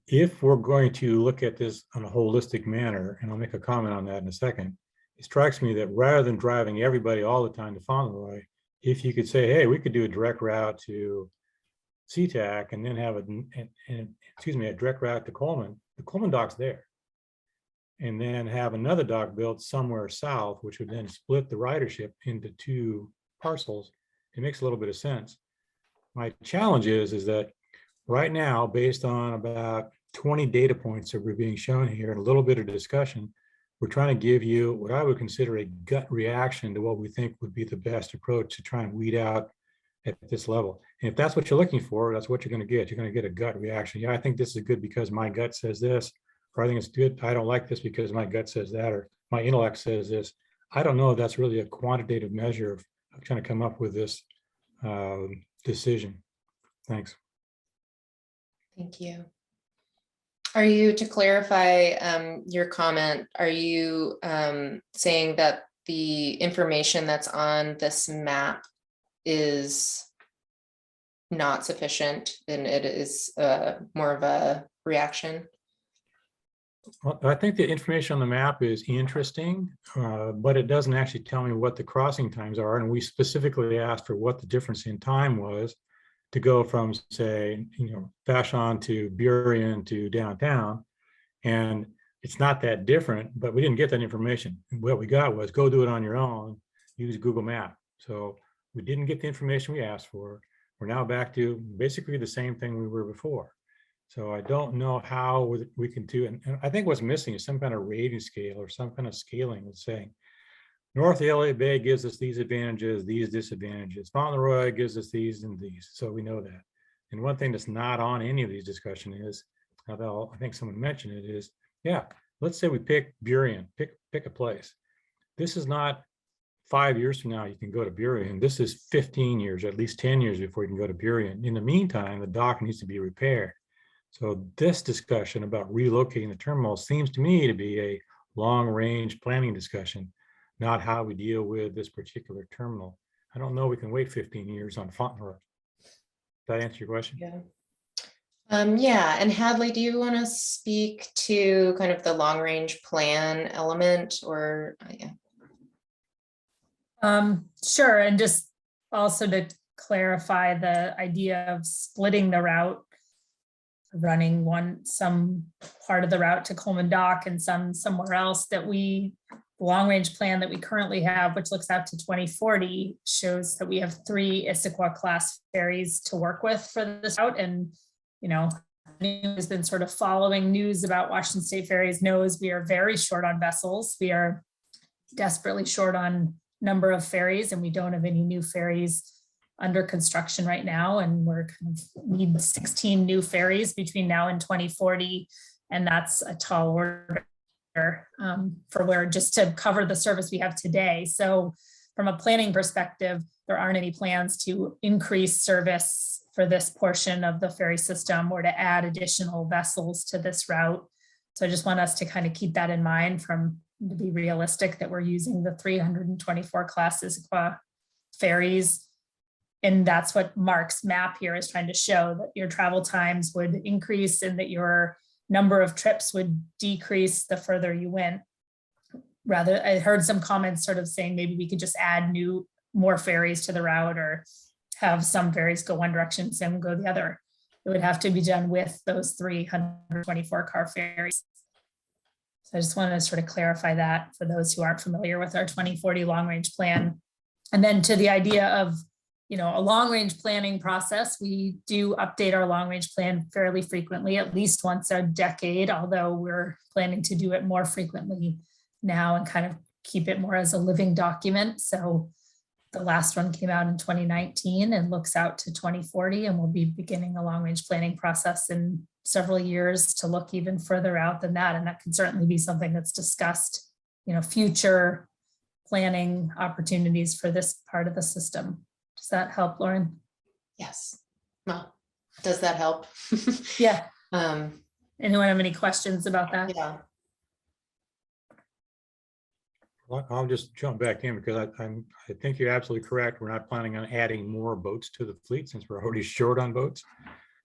if we're going to look at this in a holistic manner, and I'll make a comment on that in a second, it strikes me that rather than driving everybody all the time to Fauntleroy, if you could say, hey, we could do a direct route to SeaTac and then have a direct route to Coleman. The Coleman dock's there. and then have another dock built somewhere south, which would then split the ridership into two parcels. It makes a little bit of sense. My challenge is that right now, based on about 20 data points that were being shown here and a little bit of discussion, we're trying to give you what I would consider a gut reaction to what we think would be the best approach to try and weed out at this level. And if that's what you're looking for, that's what you're going to get. You're going to get a gut reaction. Yeah, I think this is good because my gut says this, or I think it's good. I don't like this because my gut says that, or my intellect says this. I don't know if that's really a quantitative measure of trying to come up with this decision. Thanks. Thank you. Are you, to clarify your comment, are you saying that the information that's on this map is not sufficient and it is more of a reaction? Well, I think the information on the map is interesting, but it doesn't actually tell me what the crossing times are. And we specifically asked for what the difference in time was to go from, say, Vashon to Burien to downtown. And it's not that different, but we didn't get that information. What we got was go do it on your own, use Google Map. So we didn't get the information we asked for. We're now back to basically the same thing we were before. So I don't know how we can do it. And I think what's missing is some kind of rating scale or some kind of scaling that's saying, North Elliott Bay gives us these advantages, these disadvantages. Fauntleroy gives us these and these. So we know that. And one thing that's not on any of these discussion is, although I think someone mentioned it, is, yeah, let's say we pick Burien, pick a place. This is not 5 years from now you can go to Burien. This is 15 years, or at least 10 years before you can go to Burien. In the meantime, the dock needs to be repaired. So this discussion about relocating the terminal seems to me to be a long-range planning discussion, not how we deal with this particular terminal. I don't know we can wait 15 years on Fauntleroy. Does that answer your question? Yeah. Yeah, and Hadley, do you want to speak to kind of the long-range plan element, or yeah? Sure, and just also to clarify the idea of splitting the route, running some part of the route to Coleman Dock and somewhere else, that the long-range plan that we currently have, which looks out to 2040, shows that we have 3 Issaquah class ferries to work with for this route. And, anyone who's been sort of following news about Washington State Ferries knows we are very short on vessels. We are desperately short on number of ferries, and we don't have any new ferries under construction right now. And we're kind of need 16 new ferries between now and 2040. And that's a tall order for where just to cover the service we have today. So from a planning perspective, there aren't any plans to increase service for this portion of the ferry system or to add additional vessels to this route. So I just want us to kind of keep that in mind, to be realistic, that we're using the 324 class Issaquah ferries. And that's what Mark's map here is trying to show, that your travel times would increase and that your number of trips would decrease the further you went. Rather, I heard some comments sort of saying maybe we could just add more ferries to the route, or have some ferries go one direction, some go the other. It would have to be done with those 324 car ferries. So I just wanted to sort of clarify that for those who aren't familiar with our 2040 long-range plan. And then to the idea of, a long-range planning process, we do update our long-range plan fairly frequently, at least once a decade, although we're planning to do it more frequently now and kind of keep it more as a living document. So the last one came out in 2019 and looks out to 2040, and we'll be beginning a long-range planning process in several years to look even further out than that. And that can certainly be something that's discussed, future planning opportunities for this part of the system. Does that help, Lauren? Yes. Well, does that help? Yeah. Anyone have any questions about that? Yeah. Well, I'll just jump back in because I think you're absolutely correct. We're not planning on adding more boats to the fleet since we're already short on boats.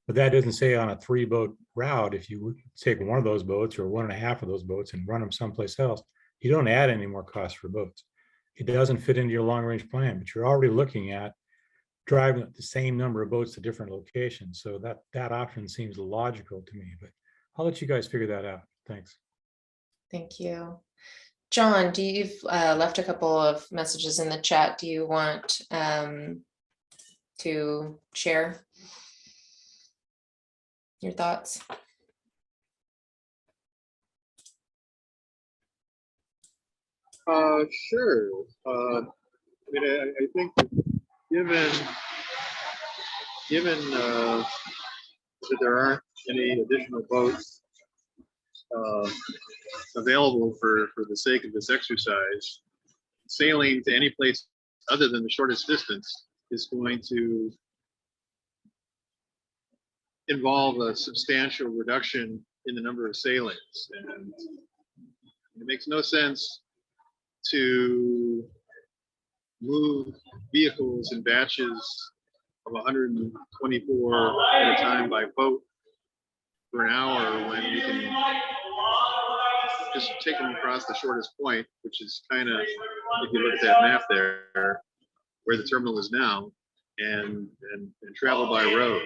But that doesn't say on a 3-boat route, if you take one of those boats or 1.5 of those boats and run them someplace else, you don't add any more costs for boats. It doesn't fit into your long-range plan, but you're already looking at driving the same number of boats to different locations. So that option seems logical to me, but I'll let you guys figure that out. Thanks. Thank you. John, you've left a couple of messages in the chat. Do you want to share your thoughts? Sure. I mean, I think given that there aren't any additional votes available for the sake of this exercise, sailing to any place other than the shortest distance is going to involve a substantial reduction in the number of sailings. And it makes no sense to move vehicles in batches of 124 at a time by boat for an hour when you can just take them across the shortest point, which is kind of, if you look at that map there, where the terminal is now, and travel by road.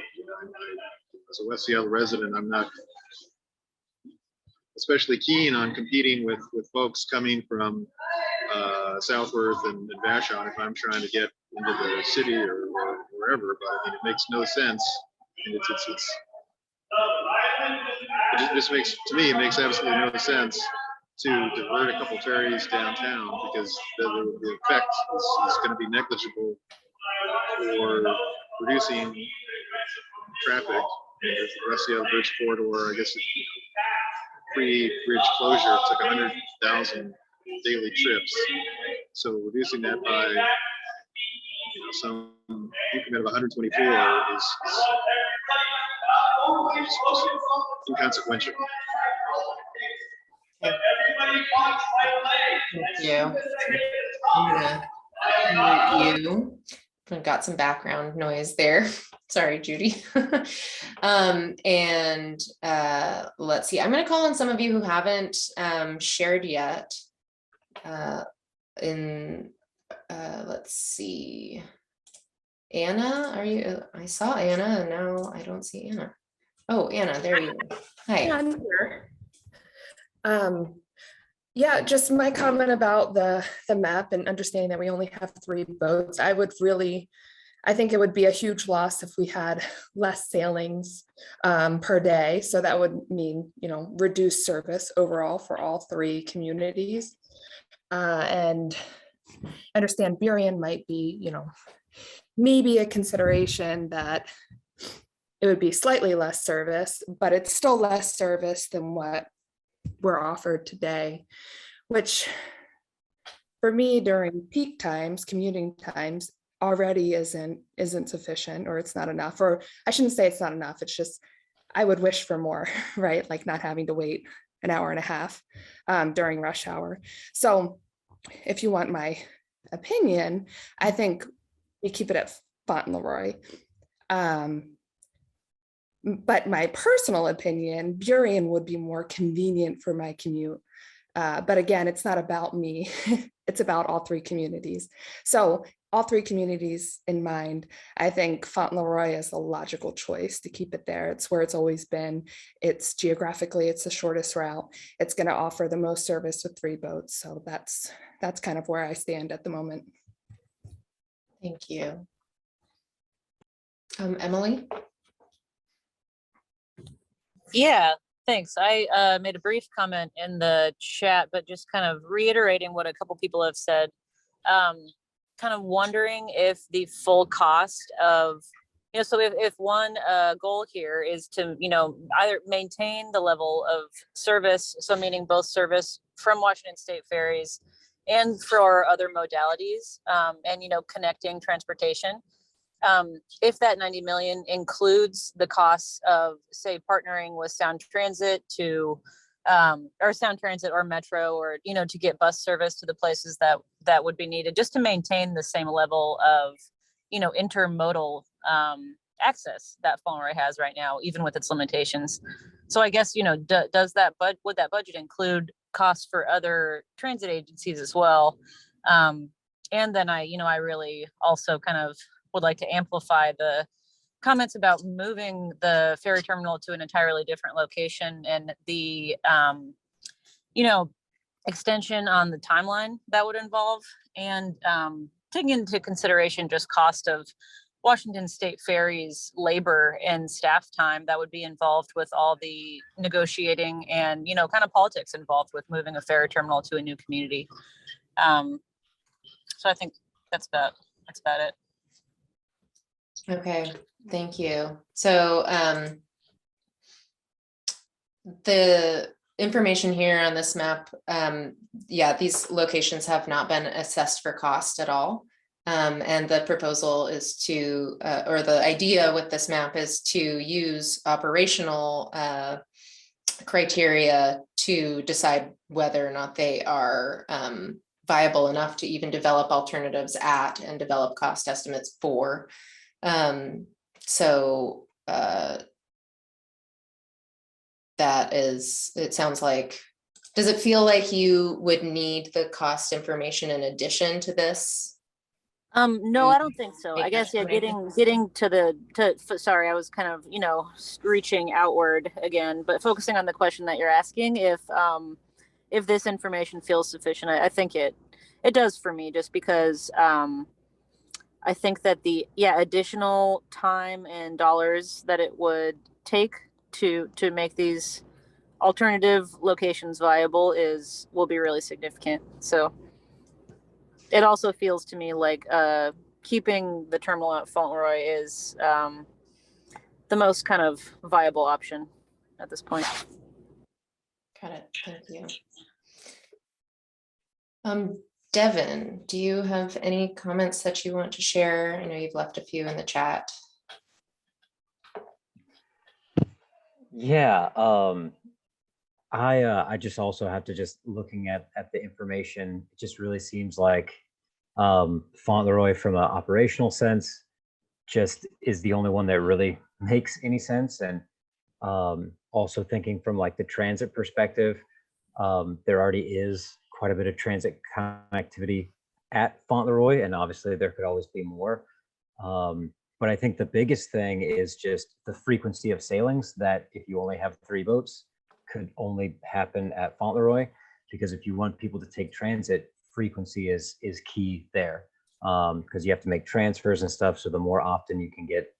As a West Seattle resident, I'm not especially keen on competing with folks coming from Southworth and Vashon if I'm trying to get into the city or wherever. But I mean, it makes no sense. And it just makes, to me, it makes absolutely no sense to divert a couple ferries downtown, because the effect is going to be negligible for reducing traffic. The West Seattle Bridge corridor, I guess, pre-bridge closure, it's like 100,000 daily trips. So reducing that by some increment of 124 is inconsequential. Thank you. I'm gonna mute you. I've got some background noise there. Sorry, Judy. And let's see, I'm going to call on some of you who haven't shared yet. Let's see. Anna, are you? I saw Anna and now I don't see Anna. Oh, Anna, there you go. Hi. Yeah, I'm here. Yeah, just my comment about the map and understanding that we only have 3 boats. I think it would be a huge loss if we had less sailings per day. So that would mean, reduced service overall for all 3 communities. And I understand Burien might be, maybe a consideration that it would be slightly less service, but it's still less service than what we're offered today, which for me during peak times, commuting times, already isn't sufficient, or it's not enough, or I shouldn't say it's not enough. It's just, I would wish for more, right? Like not having to wait an hour and a half during rush hour. So if you want my opinion, I think we keep it at Fauntleroy. But my personal opinion, Burien would be more convenient for my commute. But again, it's not about me. It's about all 3 communities. So all 3 communities in mind, I think Fauntleroy is a logical choice to keep it there. It's where it's always been. It's geographically, it's the shortest route. It's going to offer the most service with 3 boats. So that's kind of where I stand at the moment. Thank you. Emily? Yeah, thanks. I made a brief comment in the chat, but just kind of reiterating what a couple people have said. Kind of wondering if the full cost of, so if one goal here is to, either maintain the level of service, so meaning both service from Washington State ferries and for other modalities, and, connecting transportation. If that 90 million includes the costs of, say, partnering with Sound Transit to, or Sound Transit or Metro, or, to get bus service to the places that would be needed, just to maintain the same level of, intermodal access that Fauntleroy has right now, even with its limitations. So I guess, would that budget include costs for other transit agencies as well? And then I really also kind of would like to amplify the comments about moving the ferry terminal to an entirely different location, and the, extension on the timeline that would involve, and taking into consideration just cost of Washington State Ferry's labor and staff time that would be involved with all the negotiating and, you know, kind of politics involved with moving a ferry terminal to a new community. So I think that's about it. Okay, thank you. So the information here on this map, yeah, these locations have not been assessed for cost at all. And the proposal is to, or the idea with this map is to use operational criteria to decide whether or not they are viable enough to even develop alternatives at and develop cost estimates for. So that is, it sounds like, does it feel like you would need the cost information in addition to this? No, I don't think so. I guess, yeah, getting to sorry, I was kind of, you know, reaching outward again, but focusing on the question that you're asking, if this information feels sufficient, I think it does for me, just because I think that the additional time and dollars that it would take to make these alternative locations viable will be really significant. So it also feels to me like keeping the terminal at Fauntleroy is the most kind of viable option at this point. Got it. Thank you. Devin, do you have any comments that you want to share? I know you've left a few in the chat. Yeah, I just also have to, just looking at the information, it just really seems like Fauntleroy from an operational sense just is the only one that really makes any sense. And also thinking from like the transit perspective, there already is quite a bit of transit connectivity at Fauntleroy, and obviously there could always be more. But I think the biggest thing is just the frequency of sailings, that if you only have 3 boats, could only happen at Fauntleroy, because if you want people to take transit, frequency is key there, because you have to make transfers and stuff. So the more often you can get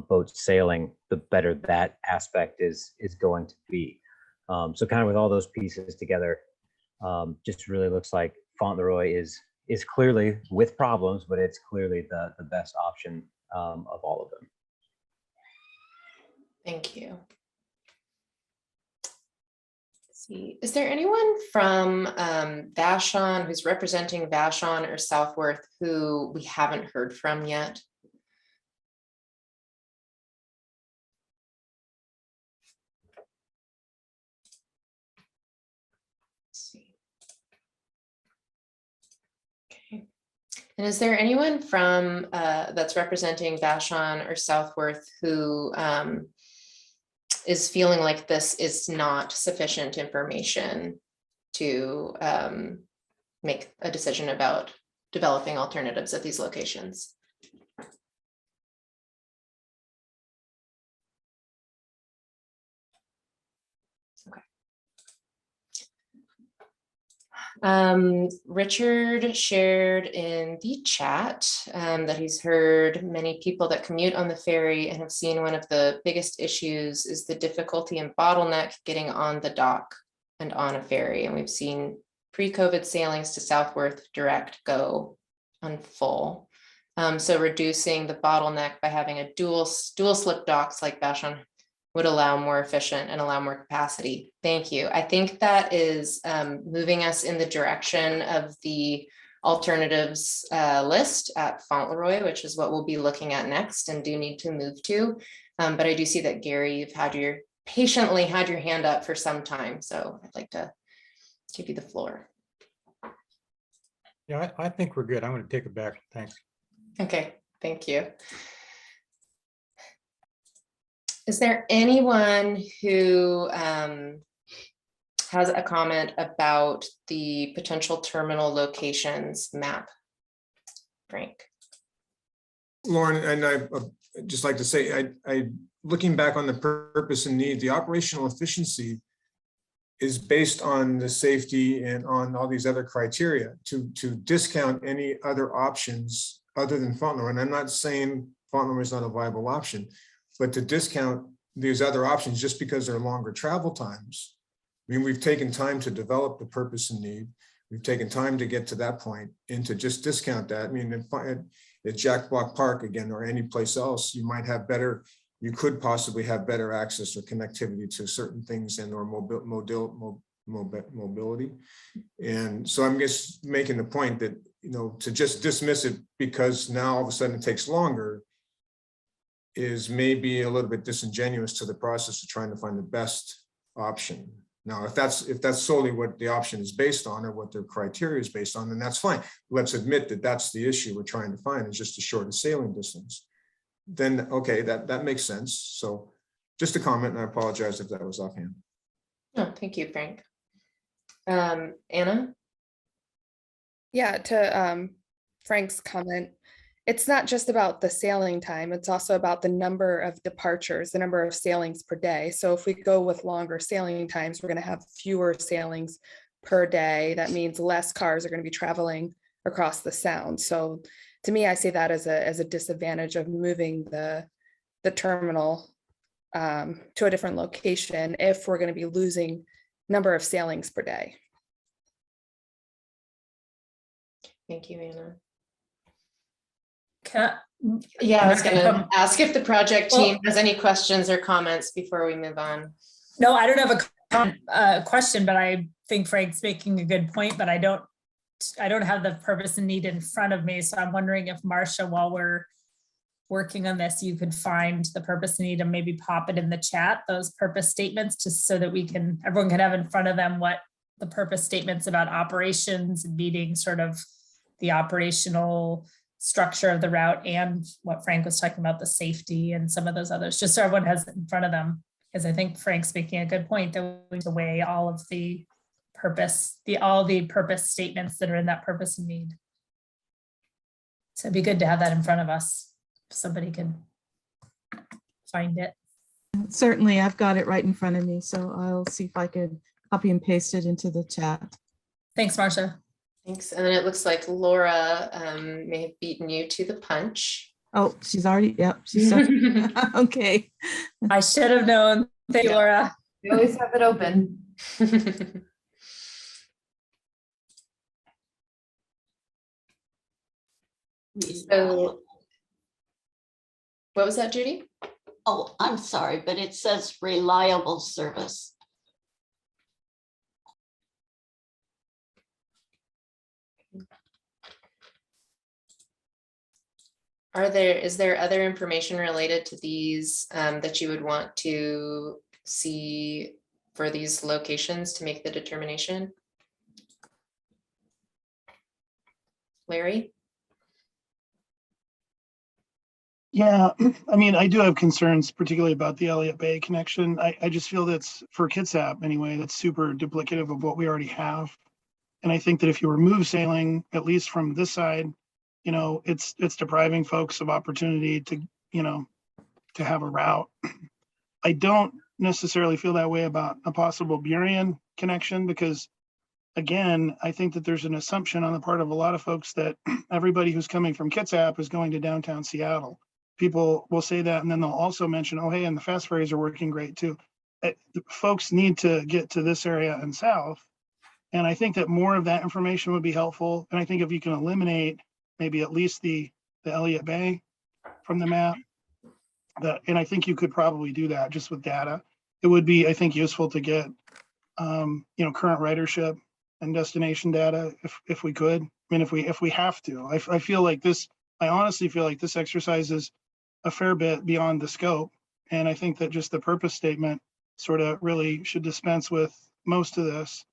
boats sailing, the better that aspect is going to be. So kind of with all those pieces together, just really looks like Fauntleroy is clearly, with problems, but it's clearly the best option of all of them. Thank you. Let's see, is there anyone from Vashon who's representing Vashon or Southworth who we haven't heard from yet? And is there anyone from that's representing Vashon or Southworth who is feeling like this is not sufficient information to make a decision about developing alternatives at these locations? Richard shared in the chat that he's heard many people that commute on the ferry and have seen one of the biggest issues is the difficulty and bottleneck getting on the dock and on a ferry. And we've seen pre-COVID sailings to Southworth direct go on full. So reducing the bottleneck by having a dual slip docks like Vashon would allow more efficient and allow more capacity. Thank you. I think that is moving us in the direction of the alternatives list at Fauntleroy, which is what we'll be looking at next and do need to move to. But I do see that, Gary, you've patiently had your hand up for some time. So I'd like to give you the floor. Yeah, I think we're good. I'm going to take it back. Thanks. Okay, thank you. Is there anyone who has a comment about the potential terminal locations map? Frank. Lauren, and I'd just like to say, I looking back on the purpose and need, the operational efficiency is based on the safety and on all these other criteria. To discount any other options other than Fauntleroy, and I'm not saying Fauntleroy is not a viable option, but to discount these other options just because they're longer travel times. I mean, we've taken time to develop the purpose and need. We've taken time to get to that point, and to just discount that. I mean, at Jack Block Park again, or any place else, you might have better, you could possibly have better access or connectivity to certain things and or mobility. And so I'm just making the point that, you know, to just dismiss it because now all of a sudden it takes longer is maybe a little bit disingenuous to the process of trying to find the best option. Now, if that's solely what the option is based on, or what their criteria is based on, then that's fine. Let's admit that that's the issue we're trying to find, is just a shorter sailing distance. Then, okay, that makes sense. So just a comment, and I apologize if that was offhand. No, thank you, Frank. Anna? Yeah, to Frank's comment, it's not just about the sailing time, it's also about the number of departures, the number of sailings per day. So if we go with longer sailing times, we're going to have fewer sailings per day. That means less cars are going to be traveling across the sound. So to me, I see that as a disadvantage of moving the terminal to a different location if we're going to be losing number of sailings per day. Thank you, Anna. Yeah, I was gonna ask if the project team has any questions or comments before we move on. No, I don't have a question, but I think Frank's making a good point, but I don't have the purpose and need in front of me. So I'm wondering if Marcia, while we're working on this, you could find the purpose and need and maybe pop it in the chat, those purpose statements, just so that everyone can have in front of them what the purpose statements about operations and meeting sort of the operational structure of the route, and what Frank was talking about, the safety and some of those others, just so everyone has it in front of them. Because I think Frank's making a good point that we need to weigh all of the purpose, all the purpose statements that are in that purpose and need. So it'd be good to have that in front of us. If somebody can find it. Certainly, I've got it right in front of me, so I'll see if I could copy and paste it into the chat. Thanks, Marcia. Thanks. And then it looks like Laura may have beaten you to the punch. Oh, she's already, yep, she's okay. I should have known. Thank you, Laura. We always have it open. So, what was that, Judy? Oh, I'm sorry, but it says reliable service. Is there other information related to these that you would want to see for these locations to make the determination? Larry? Yeah, I mean, I do have concerns, particularly about the Elliott Bay connection. I just feel that's, for Kitsap anyway, that's super duplicative of what we already have. And I think that if you remove sailing, at least from this side, you know, it's depriving folks of opportunity to, you know, to have a route. I don't necessarily feel that way about a possible Burien connection, because again, I think that there's an assumption on the part of a lot of folks that everybody who's coming from Kitsap is going to downtown Seattle. People will say that, and then they'll also mention, oh, hey, and the fast ferries are working great too. Folks need to get to this area and south. And I think that more of that information would be helpful. And I think if you can eliminate maybe at least the Elliott Bay from the map, and I think you could probably do that just with data. It would be, I think, useful to get, you know, current ridership and destination data if we could. I mean, if we have to. I feel like this, I honestly feel like this exercise is a fair bit beyond the scope. And I think that just the purpose statement sort of really should dispense with most of this.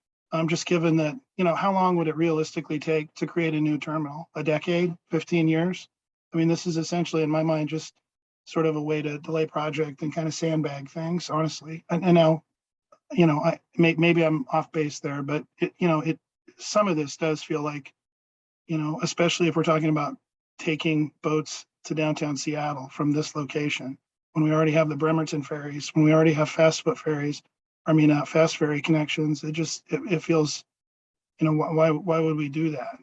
Just given that, you know, how long would it realistically take to create a new terminal? A decade, 15 years? I mean, this is essentially, in my mind, just sort of a way to delay project and kind of sandbag things, honestly. And now, you know, maybe I'm off base there, but some of this does feel like, you know, especially if we're talking about taking boats to downtown Seattle from this location, when we already have the Bremerton ferries, when we already have fast foot ferries, fast ferry connections. It feels, why would we do that?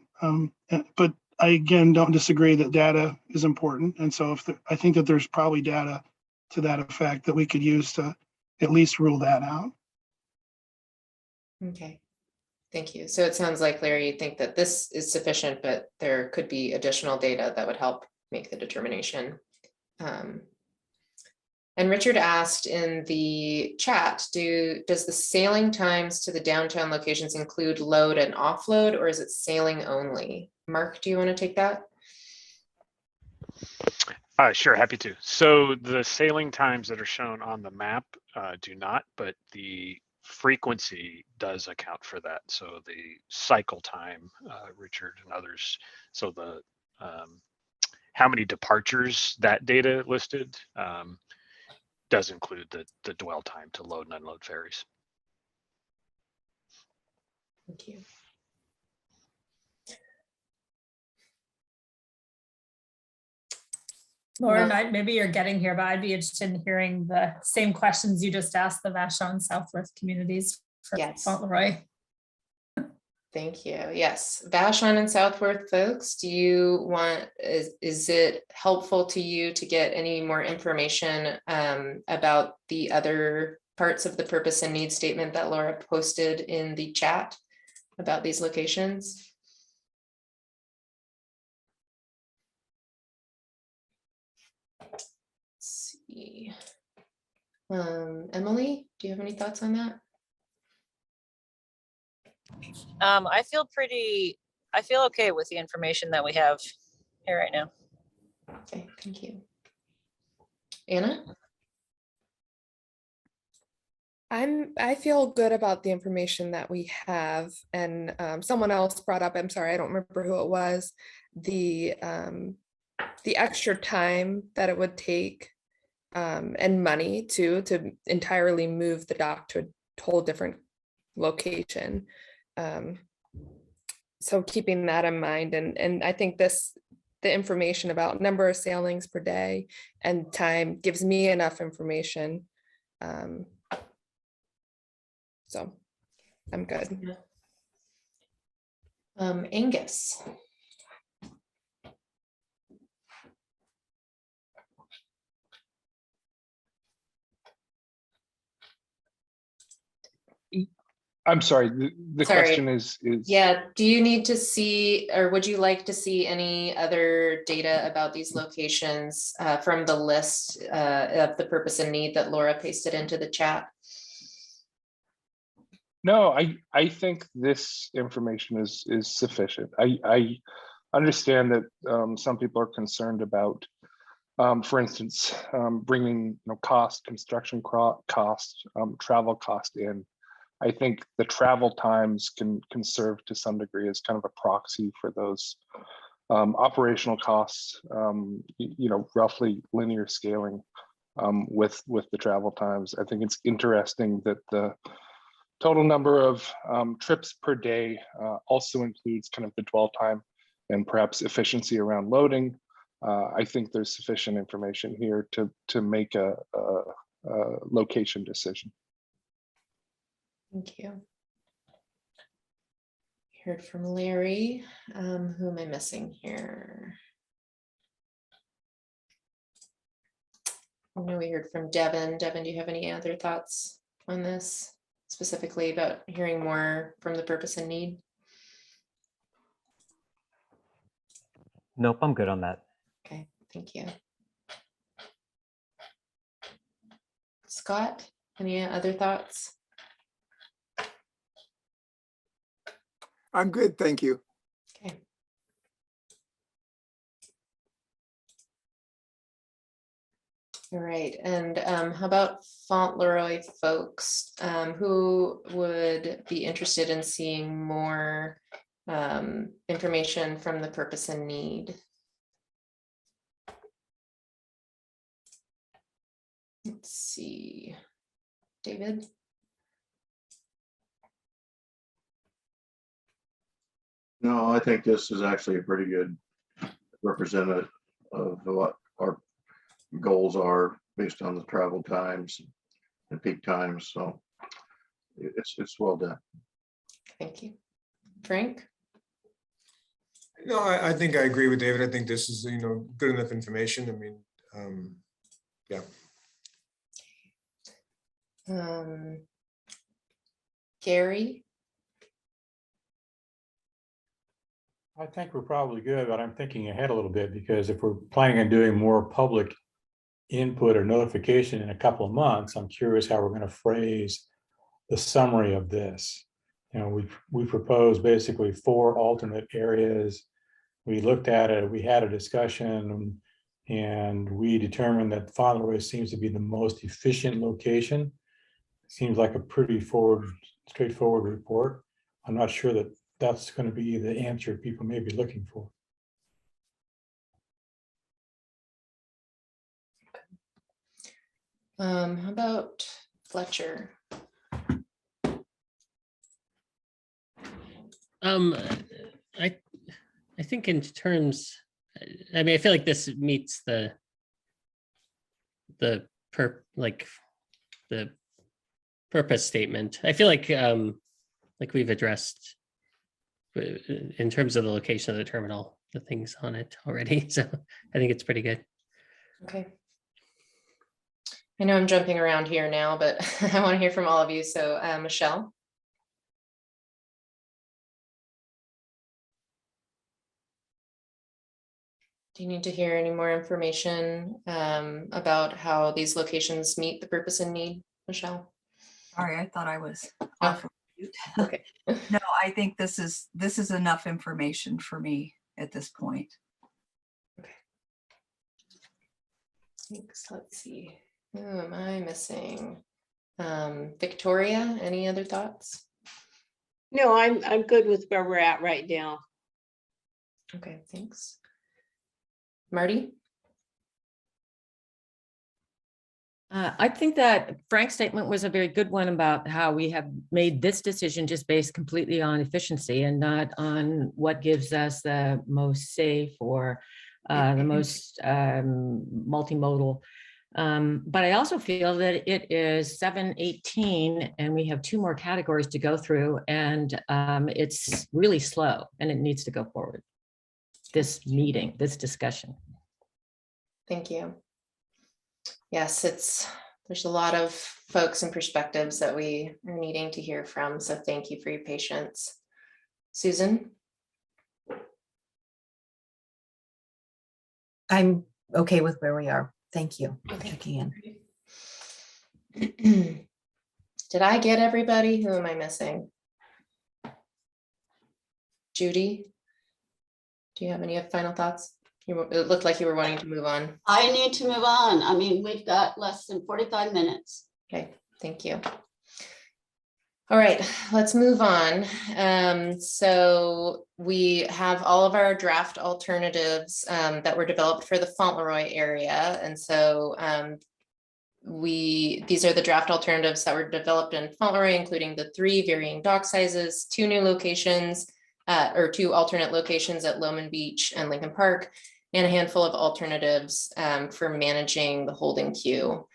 But I, again, don't disagree that data is important. And so I think that there's probably data to that effect that we could use to at least rule that out. Okay, thank you. So it sounds like, Larry, you think that this is sufficient, but there could be additional data that would help make the determination. And Richard asked in the chat, does the sailing times to the downtown locations include load and offload, or is it sailing only? Mark, do you want to take that? Sure, happy to. So the sailing times that are shown on the map do not, but the frequency does account for that. So the cycle time, Richard and others. So the how many departures that data listed does include the dwell time to load and unload ferries. Thank you. Lauren, maybe you're getting here, but I'd be interested in hearing the same questions you just asked the Vashon Southworth communities for Fauntleroy. Thank you. Yes, Vashon and Southworth folks, do you want, is it helpful to you to get any more information about the other parts of the purpose and need statement that Laura posted in the chat about these locations? Let's see. Emily, do you have any thoughts on that? I feel okay with the information that we have here right now. Okay, thank you. Anna? I feel good about the information that we have, and someone else brought up, I'm sorry, I don't remember who it was, the extra time that it would take and money too, to entirely move the dock to a whole different location. So keeping that in mind, and I think the information about number of sailings per day and time gives me enough information. So I'm good. Angus. I'm sorry, the Sorry. question is. Yeah, do you need to see, or would you like to see any other data about these locations from the list of the purpose and need that Laura pasted into the chat? No, I think this information is sufficient. I understand that some people are concerned about, for instance, bringing cost, construction cost, travel cost in. I think the travel times can serve to some degree as kind of a proxy for those operational costs, roughly linear scaling with the travel times. I think it's interesting that the total number of trips per day also includes kind of the dwell time and perhaps efficiency around loading. I think there's sufficient information here to make a location decision. Thank you. Heard from Larry. Who am I missing here? I know we heard from Devin. Devin, do you have any other thoughts on this, specifically about hearing more from the purpose and need? Nope, I'm good on that. Okay, thank you. Scott, any other thoughts? I'm good, thank you. Okay. All right, and how about Fauntleroy folks? Who would be interested in seeing more information from the purpose and need? Let's see, David? No, I think this is actually a pretty good representative of what our goals are based on the travel times and peak times. So it's well done. Thank you. Frank? No, I think I agree with David. I think this is, good enough information. I mean, yeah. Gary? I think we're probably good, but I'm thinking ahead a little bit because if we're planning on doing more public input or notification in a couple of months, I'm curious how we're going to phrase the summary of this. We proposed basically 4 alternate areas. We looked at it, we had a discussion, and we determined that Fauntleroy seems to be the most efficient location. Seems like a pretty straightforward report. I'm not sure that that's going to be the answer people may be looking for. How about Fletcher? I think in terms, I mean, I feel like this meets the purpose statement. I feel like we've addressed in terms of the location of the terminal, the things on it already. So I think it's pretty good. Okay. I know I'm jumping around here now, but I want to hear from all of you. So Michelle? Do you need to hear any more information about how these locations meet the purpose and need, Michelle? Sorry, I thought I was off of mute. Okay. No, I think this is enough information for me at this point. Thanks. Let's see. Who am I missing? Victoria, any other thoughts? No, I'm good with where we're at right now. Okay, thanks. Marty? I think that Frank's statement was a very good one about how we have made this decision just based completely on efficiency and not on what gives us the most safe or the most multimodal. But I also feel that it is 7:18 and we have 2 more categories to go through, and it's really slow and it needs to go forward. This meeting, this discussion. Thank you. Yes, there's a lot of folks and perspectives that we are needing to hear from. So thank you for your patience. Susan? I'm okay with where we are. Thank you for checking in. Did I get everybody? Who am I missing? Judy? Do you have any final thoughts? It looked like you were wanting to move on. I need to move on. I mean, we've got less than 45 minutes. Okay, thank you. All right, let's move on. So we have all of our draft alternatives that were developed for the Fauntleroy area. And so these are the draft alternatives that were developed in Fauntleroy, including the 3 varying dock sizes, 2 new locations, or 2 alternate locations at Loman Beach and Lincoln Park, and a handful of alternatives for managing the holding queue.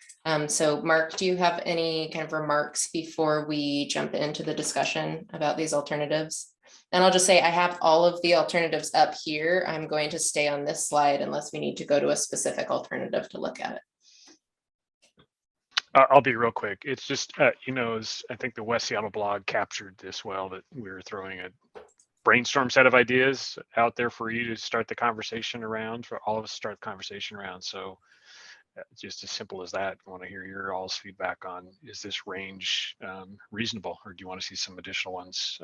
So Mark, do you have any kind of remarks before we jump into the discussion about these alternatives? And I'll just say I have all of the alternatives up here. I'm going to stay on this slide unless we need to go to a specific alternative to look at it. I'll be real quick. It's just, I think the West Seattle blog captured this well, that we were throwing a brainstorm set of ideas out there for you to start the conversation around, for all of us to start the conversation around. So just as simple as that, I want to hear your all's feedback on, is this range reasonable, or do you want to see some additional ones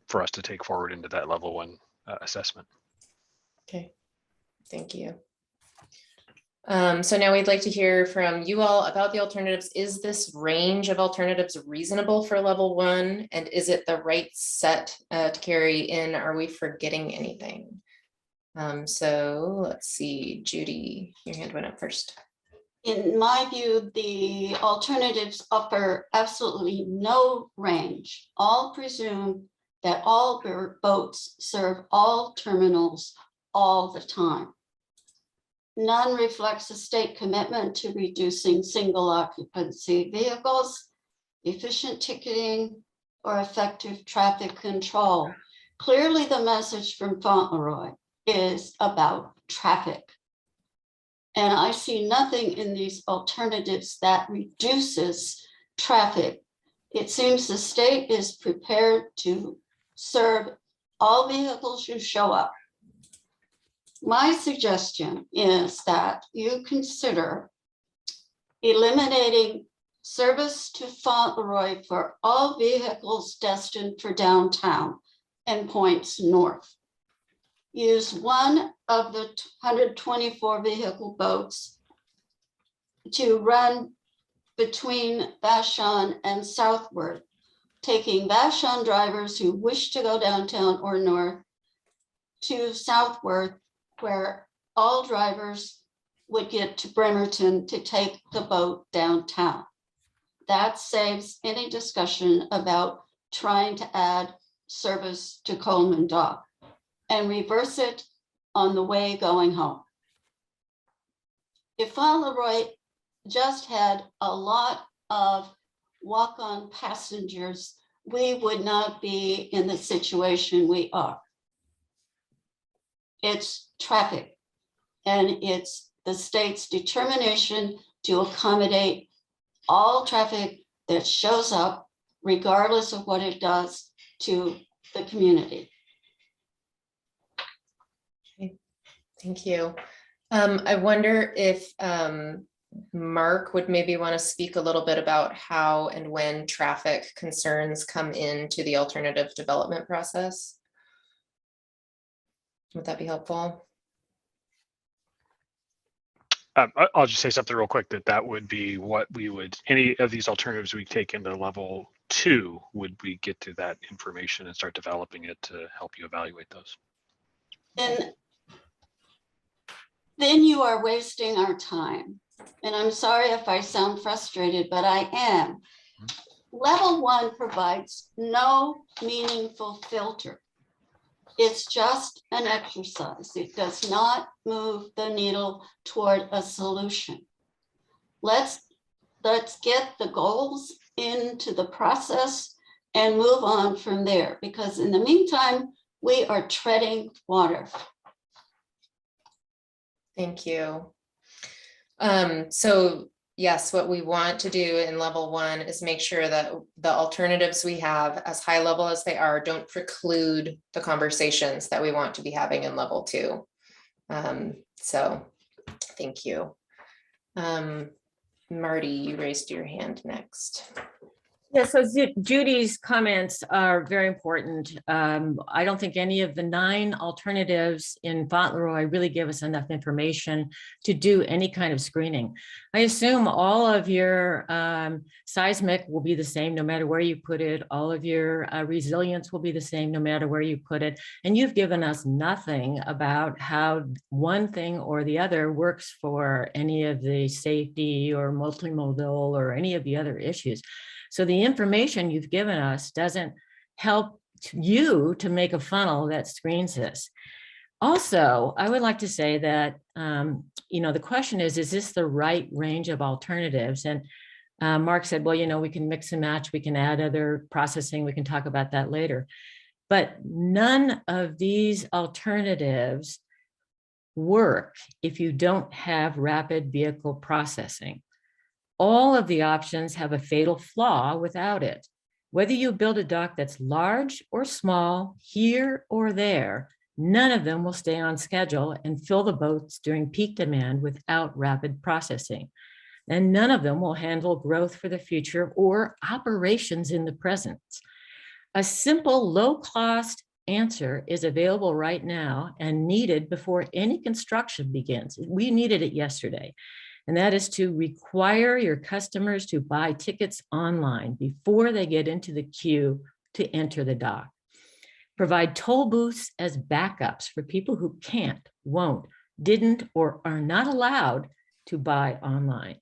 for us to take forward into that level 1 assessment? Okay, thank you. So now we'd like to hear from you all about the alternatives. Is this range of alternatives reasonable for level 1? And is it the right set to carry in? Are we forgetting anything? So let's see, Judy, your hand went up first. In my view, the alternatives offer absolutely no range. All presume that all boats serve all terminals all the time. None reflects a state commitment to reducing single occupancy vehicles, efficient ticketing, or effective traffic control. Clearly, the message from Fauntleroy is about traffic. And I see nothing in these alternatives that reduces traffic. It seems the state is prepared to serve all vehicles who show up. My suggestion is that you consider eliminating service to Fauntleroy for all vehicles destined for downtown and points north. Use one of the 124 vehicle boats to run between Vashon and southward, taking Vashon drivers who wish to go downtown or north to southward, where all drivers would get to Bremerton to take the boat downtown. That saves any discussion about trying to add service to Coleman Dock, and reverse it on the way going home. If Fauntleroy just had a lot of walk-on passengers, we would not be in the situation we are. It's traffic, and it's the state's determination to accommodate all traffic that shows up, regardless of what it does to the community. Okay, thank you. I wonder if Mark would maybe want to speak a little bit about how and when traffic concerns come into the alternative development process. Would that be helpful? I'll just say something real quick, that would be what we would, any of these alternatives we take into level 2, would we get to that information and start developing it to help you evaluate those. And then you are wasting our time. And I'm sorry if I sound frustrated, but I am. Level 1 provides no meaningful filter. It's just an exercise. It does not move the needle toward a solution. Let's get the goals into the process and move on from there, because in the meantime, we are treading water. Thank you. So yes, what we want to do in level 1 is make sure that the alternatives we have, as high level as they are, don't preclude the conversations that we want to be having in level 2. So thank you. Marty, you raised your hand next. Yeah, so Judy's comments are very important. I don't think any of the 9 alternatives in Fauntleroy really give us enough information to do any kind of screening. I assume all of your seismic will be the same no matter where you put it. All of your resilience will be the same no matter where you put it. And you've given us nothing about how one thing or the other works for any of the safety or multimodal or any of the other issues. So the information you've given us doesn't help you to make a funnel that screens this. Also, I would like to say that, the question is this the right range of alternatives? And Mark said, well, we can mix and match, we can add other processing, we can talk about that later. But none of these alternatives work if you don't have rapid vehicle processing. All of the options have a fatal flaw without it. Whether you build a dock that's large or small, here or there, none of them will stay on schedule and fill the boats during peak demand without rapid processing. And none of them will handle growth for the future or operations in the present. A simple, low-cost answer is available right now and needed before any construction begins. We needed it yesterday. And that is to require your customers to buy tickets online before they get into the queue to enter the dock. Provide toll booths as backups for people who can't, won't, didn't, or are not allowed to buy online.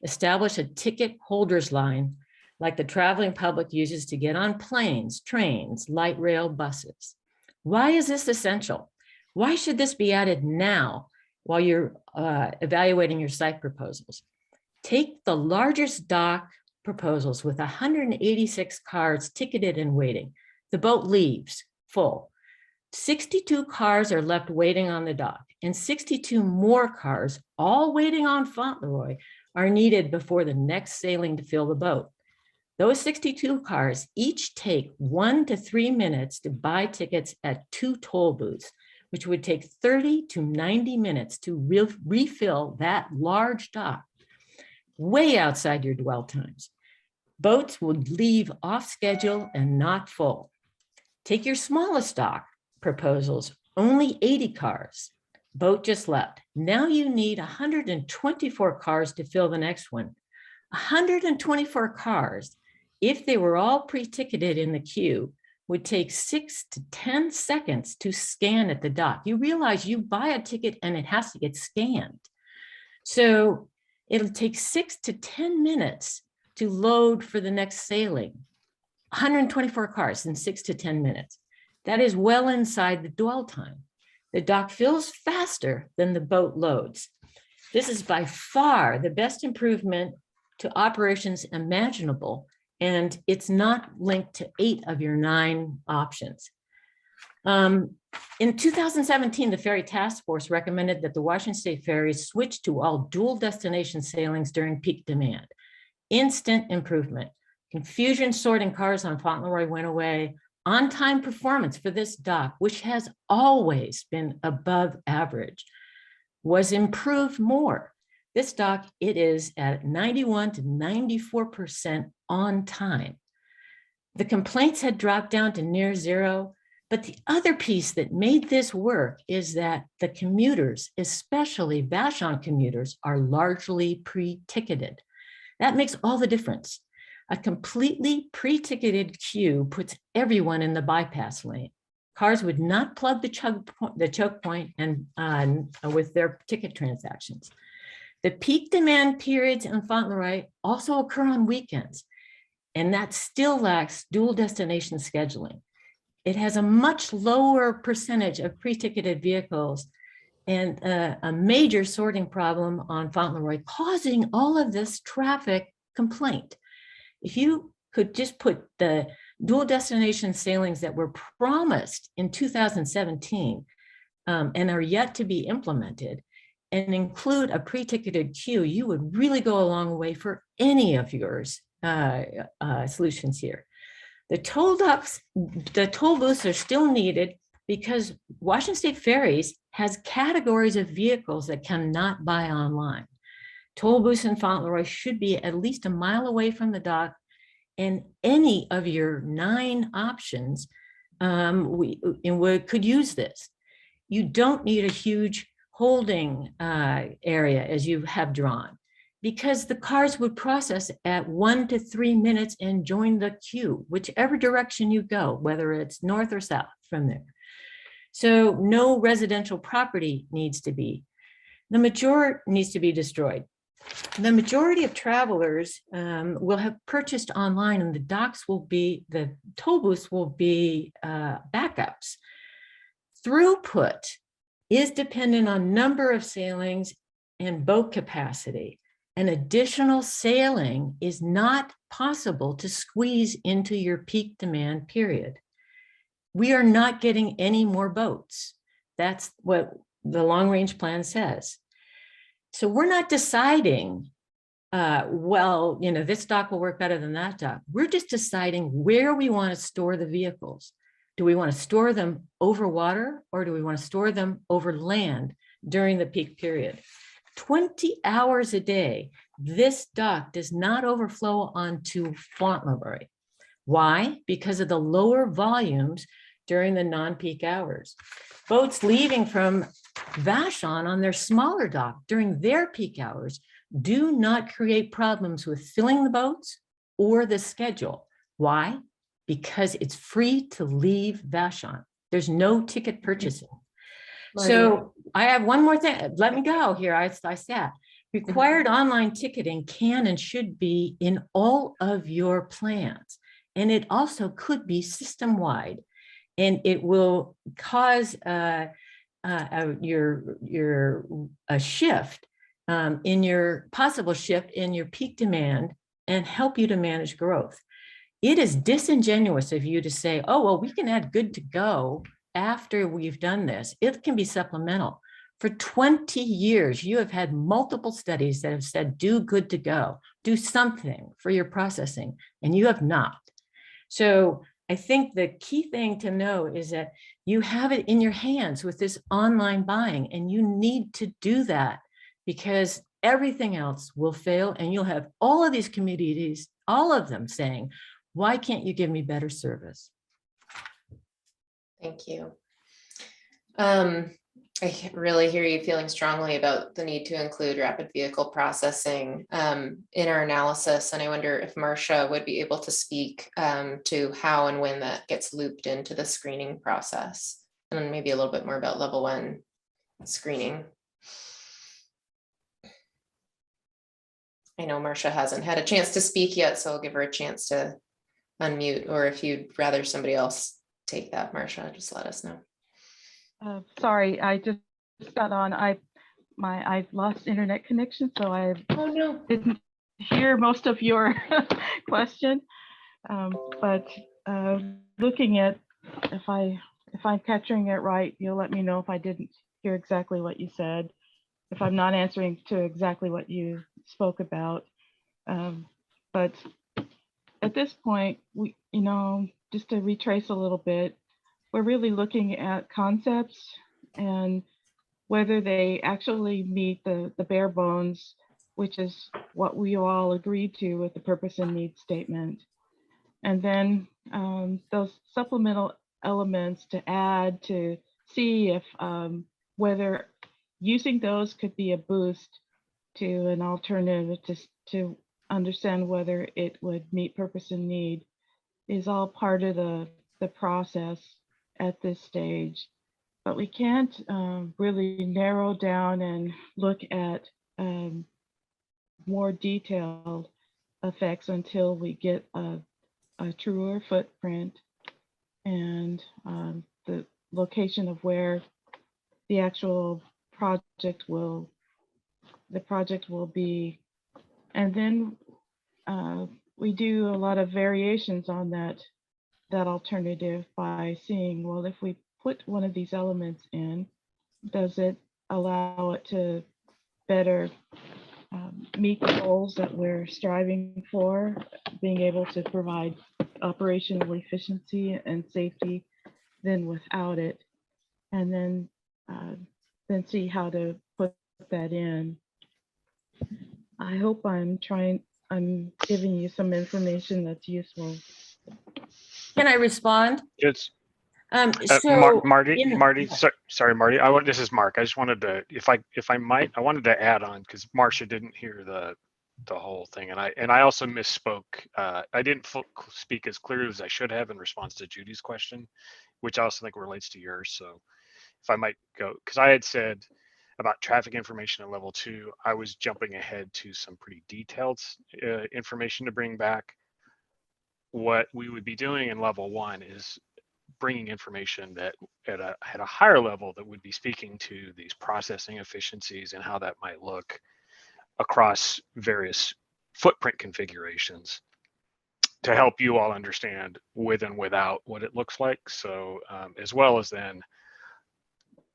Establish a ticket holders line like the traveling public uses to get on planes, trains, light rail buses. Why is this essential? Why should this be added now while you're evaluating your site proposals. Take the largest dock proposals with 186 cars ticketed and waiting. The boat leaves full. 62 cars are left waiting on the dock, and 62 more cars, all waiting on Fauntleroy, are needed before the next sailing to fill the boat. Those 62 cars each take 1 to 3 minutes to buy tickets at 2 toll booths, which would take 30 to 90 minutes to refill that large dock, way outside your dwell times. Boats would leave off schedule and not full. Take your smallest dock proposals, only 80 cars. Boat just left. Now you need 124 cars to fill the next one. 124 cars, if they were all pre-ticketed in the queue, would take 6 to 10 seconds to scan at the dock. You realize you buy a ticket and it has to get scanned. So it'll take 6 to 10 minutes to load for the next sailing. 124 cars in 6 to 10 minutes. That is well inside the dwell time. The dock fills faster than the boat loads. This is by far the best improvement to operations imaginable, and it's not linked to 8 of your 9 options. In 2017, the Ferry Task Force recommended that the Washington State Ferries switch to all dual destination sailings during peak demand. Instant improvement. Confusion sorting cars on Fauntleroy went away. On-time performance for this dock, which has always been above average, was improved more. This dock, it is at 91 to 94% on time. The complaints had dropped down to near zero, but the other piece that made this work is that the commuters, especially Vashon commuters, are largely pre-ticketed. That makes all the difference. A completely pre-ticketed queue puts everyone in the bypass lane. Cars would not plug the choke point and with their ticket transactions. The peak demand periods in Fauntleroy also occur on weekends, and that still lacks dual destination scheduling. It has a much lower percentage of pre-ticketed vehicles and a major sorting problem on Fauntleroy, causing all of this traffic complaint. If you could just put the dual destination sailings that were promised in 2017 and are yet to be implemented and include a pre-ticketed queue, you would really go a long way for any of yours solutions here. The toll booths are still needed because Washington State Ferries has categories of vehicles that cannot buy online. Toll booths in Fauntleroy should be at least a mile away from the dock, and any of your 9 options could use this. You don't need a huge holding area as you have drawn, because the cars would process at 1 to 3 minutes and join the queue, whichever direction you go, whether it's north or south from there. So no residential property needs to be. The majority needs to be destroyed. The majority of travelers will have purchased online, and the docks will be, the toll booths will be backups. Throughput is dependent on number of sailings and boat capacity. An additional sailing is not possible to squeeze into your peak demand period. We are not getting any more boats. That's what the long range plan says. So we're not deciding, well, you know, this dock will work better than that dock. We're just deciding where we want to store the vehicles. Do we want to store them over water, or do we want to store them over land during the peak period? 20 hours a day, this dock does not overflow onto Fauntleroy. Why? Because of the lower volumes during the non-peak hours. Boats leaving from Vashon on their smaller dock during their peak hours do not create problems with filling the boats or the schedule. Why? Because it's free to leave Vashon. There's no ticket purchasing. So I have one more thing. Let me go here. I sat. Required online ticketing can and should be in all of your plans. And it also could be system-wide. And it will cause shift in your possible shift in your peak demand and help you to manage growth. It is disingenuous of you to say, oh, well, we can add good to go after we've done this. It can be supplemental. For 20 years, you have had multiple studies that have said, do good to go, do something for your processing, and you have not. So I think the key thing to know is that you have it in your hands with this online buying, and you need to do that because everything else will fail, and you'll have all of these communities, all of them saying, why can't you give me better service? Thank you. I really hear you feeling strongly about the need to include rapid vehicle processing in our analysis. And I wonder if Marcia would be able to speak to how and when that gets looped into the screening process, and maybe a little bit more about level 1 screening. I know Marcia hasn't had a chance to speak yet, so I'll give her a chance to unmute, or if you'd rather somebody else take that, Marcia, just let us know. Sorry, I just got on. I've lost internet connection, so I didn't hear most of your question. But looking at, if I'm capturing it right, you'll let me know if I didn't hear exactly what you said, if I'm not answering to exactly what you spoke about. But at this point, we, just to retrace a little bit, we're really looking at concepts and whether they actually meet the bare bones, which is what we all agreed to with the purpose and need statement. And then those supplemental elements to add to see if whether using those could be a boost to an alternative to understand whether it would meet purpose and need is all part of the process at this stage. But we can't really narrow down and look at more detailed effects until we get a truer footprint and the location of where the actual project will be. And then we do a lot of variations on that alternative by seeing, well, if we put one of these elements in, does it allow it to better meet the goals that we're striving for, being able to provide operational efficiency and safety than without it, and then see how to put that in. I hope I'm giving you some information that's useful. Can I respond? It's So Marty, sorry, Marty. This is Mark. I just wanted to, if I might, I wanted to add on because Marcia didn't hear the whole thing, and I also misspoke. I didn't speak as clearly as I should have in response to Judy's question, which I also think relates to yours. So if I might go, because I had said about traffic information at level 2, I was jumping ahead to some pretty detailed information to bring back. What we would be doing in level 1 is bringing information that at a higher level that would be speaking to these processing efficiencies and how that might look across various footprint configurations to help you all understand with and without what it looks like. So as well as then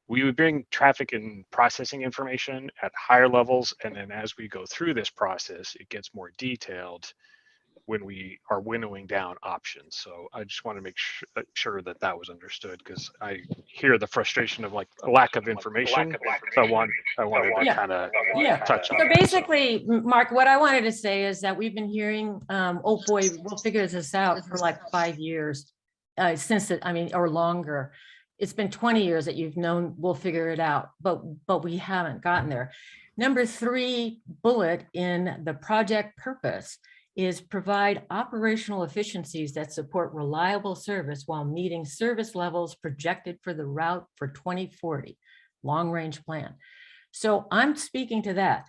we would bring traffic and processing information at higher levels. And then as we go through this process, it gets more detailed when we are winnowing down options. So I just want to make sure that that was understood, because I hear the frustration of like a lack of information. So I wanted to kind of touch on So that. basically, Mark, what I wanted to say is that we've been hearing, oh boy, we'll figure this out for like 5 years since it, or longer. It's been 20 years that you've known we'll figure it out, but we haven't gotten there. Number 3 bullet in the project purpose is provide operational efficiencies that support reliable service while meeting service levels projected for the route for 2040, long range plan. So I'm speaking to that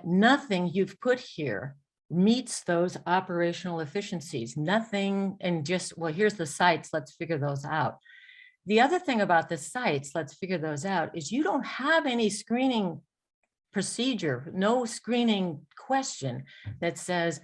nothing you've put here meets those operational efficiencies, nothing, and just, well, here's the sites, let's figure those out. The other thing about the sites, let's figure those out, is you don't have any screening procedure, no screening question that says,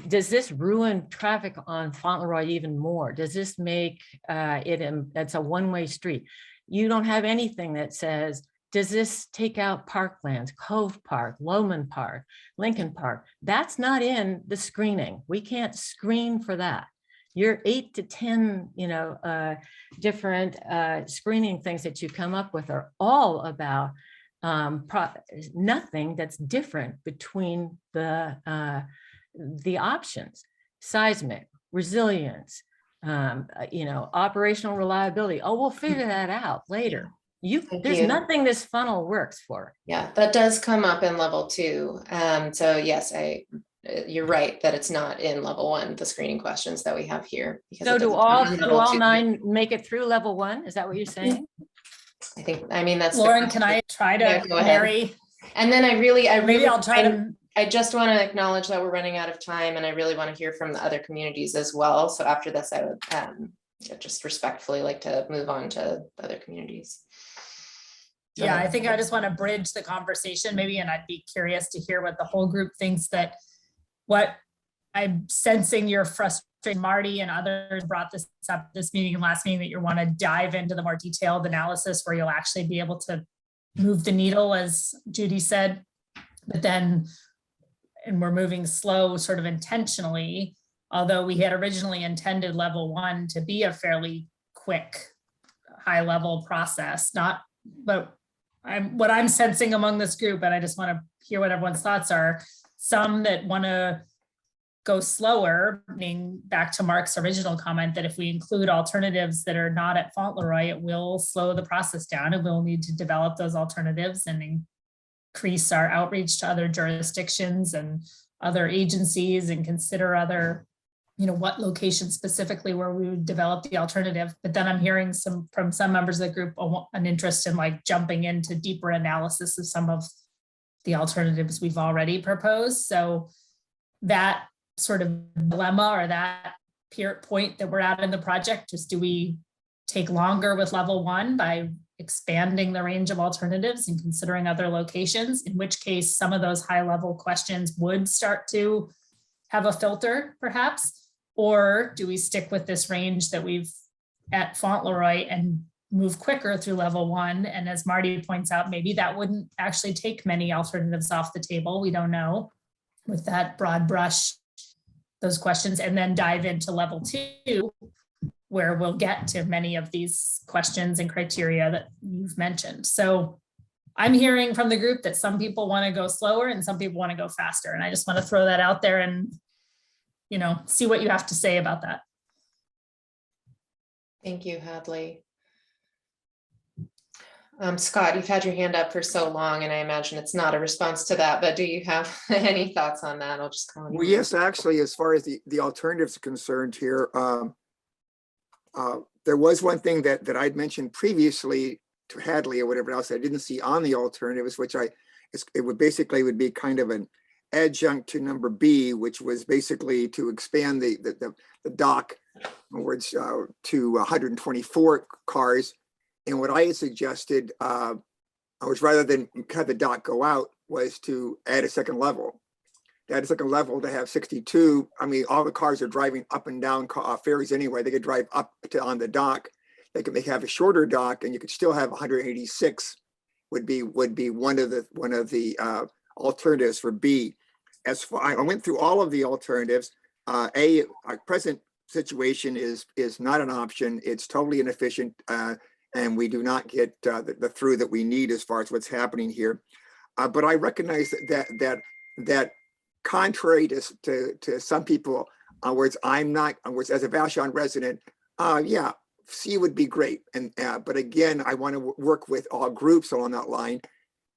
does this ruin traffic on Fauntleroy even more? Does this make that's a one-way street? You don't have anything that says, does this take out parklands, Cove Park, Loman Park, Lincoln Park? That's not in the screening. We can't screen for that. Your 8 to 10, different screening things that you come up with are all about nothing that's different between the options: seismic, resilience, operational reliability. Oh, we'll figure that out later. There's nothing this funnel works for. Yeah, that does come up in level 2. So yes, you're right that it's not in level 1, the screening questions that we have here. because So it do doesn't come in level all 2. 9 make it through level 1? Is that what you're saying? I mean, that's. the Lauren, can I try to, Yeah, go ahead. Mary? And then Maybe I'll try to. I just want to acknowledge that we're running out of time, and I really want to hear from the other communities as well. So after this, I would just respectfully like to move on to the other communities. Yeah, I think I just want to bridge the conversation maybe, and I'd be curious to hear what the whole group thinks. That what I'm sensing you're frustrated, Marty and others brought this up this meeting and last meeting, that you want to dive into the more detailed analysis where you'll actually be able to move the needle, as Judy said, but then, and we're moving slow sort of intentionally, although we had originally intended level 1 to be a fairly quick, high level process, but what I'm sensing among this group, and I just want to hear what everyone's thoughts are, some that want to go slower, meaning back to Mark's original comment that if we include alternatives that are not at Fauntleroy, it will slow the process down, and we'll need to develop those alternatives and increase our outreach to other jurisdictions and other agencies and consider other, what location specifically where we would develop the alternative. But then I'm hearing from some members of the group an interest in like jumping into deeper analysis of some of the alternatives we've already proposed. So that sort of dilemma, or that point that we're at in the project, just do we take longer with level 1 by expanding the range of alternatives and considering other locations, in which case some of those high level questions would start to have a filter perhaps? Or do we stick with this range that we've at Fauntleroy and move quicker through level 1? And as Marty points out, maybe that wouldn't actually take many alternatives off the table. We don't know, with that broad brush, those questions, and then dive into level 2, where we'll get to many of these questions and criteria that you've mentioned. So I'm hearing from the group that some people want to go slower and some people want to go faster. And I just want to throw that out there and, see what you have to say about that. Thank you, Hadley. Scott, you've had your hand up for so long, and I imagine it's not a response to that, but do you have any thoughts on that? I'll just call you. Well, yes, actually, as far as the alternatives are concerned here, there was one thing that I'd mentioned previously to Hadley or whatever else I didn't see on the alternatives, which it would basically be kind of an adjunct to number B, which was basically to expand the dock, in other words, to 124 cars. And what I had suggested, was rather than have the dock go out, was to add a second level. To add a second level to have 62. I mean, all the cars are driving up and down ferries anyway. They could drive up to on the dock. They have a shorter dock, and you could still have 186. Would be one of the alternatives for B. I went through all of the alternatives. Our present situation is not an option. It's totally inefficient. And we do not get the through that we need as far as what's happening here. But I recognize that contrary to some people, in other words, as a Vashon resident, yeah, C would be great. But again, I want to work with all groups along that line.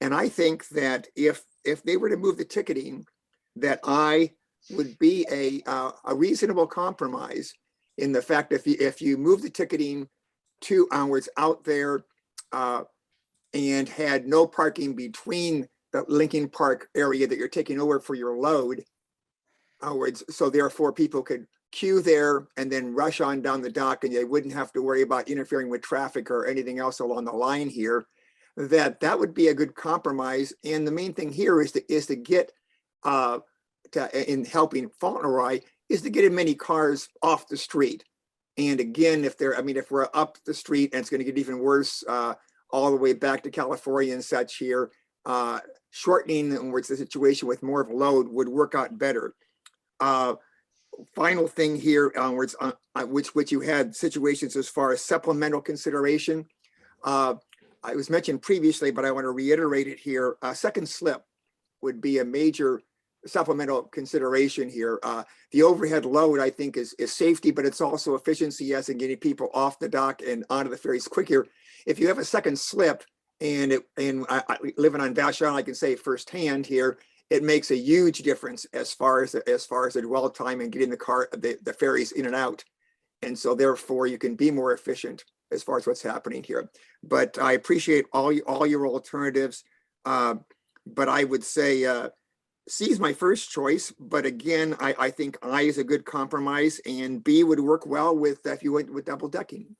And I think that if they were to move the ticketing, that I would be a reasonable compromise in the fact if you move the ticketing 2 hours out there and had no parking between the Lincoln Park area that you're taking over for your load. In other words, so therefore people could queue there and then rush on down the dock, and they wouldn't have to worry about interfering with traffic or anything else along the line here, that would be a good compromise. And the main thing here is to get in helping Fauntleroy is to get as many cars off the street. And again, if we're up the street and it's going to get even worse all the way back to California and such here, shortening the situation with more of a load would work out better. Final thing here, which you had situations as far as supplemental consideration. I was mentioned previously, but I want to reiterate it here. A second slip would be a major supplemental consideration here. The overhead load, I think, is safety, but it's also efficiency as in getting people off the dock and onto the ferries quicker. If you have a second slip, and living on Vashon, I can say firsthand here, it makes a huge difference as far as the dwell time and getting the ferries in and out. And so therefore you can be more efficient as far as what's happening here. But I appreciate all your alternatives. But I would say C is my first choice. But again, I think I is a good compromise, and B would work well with if you went with double decking.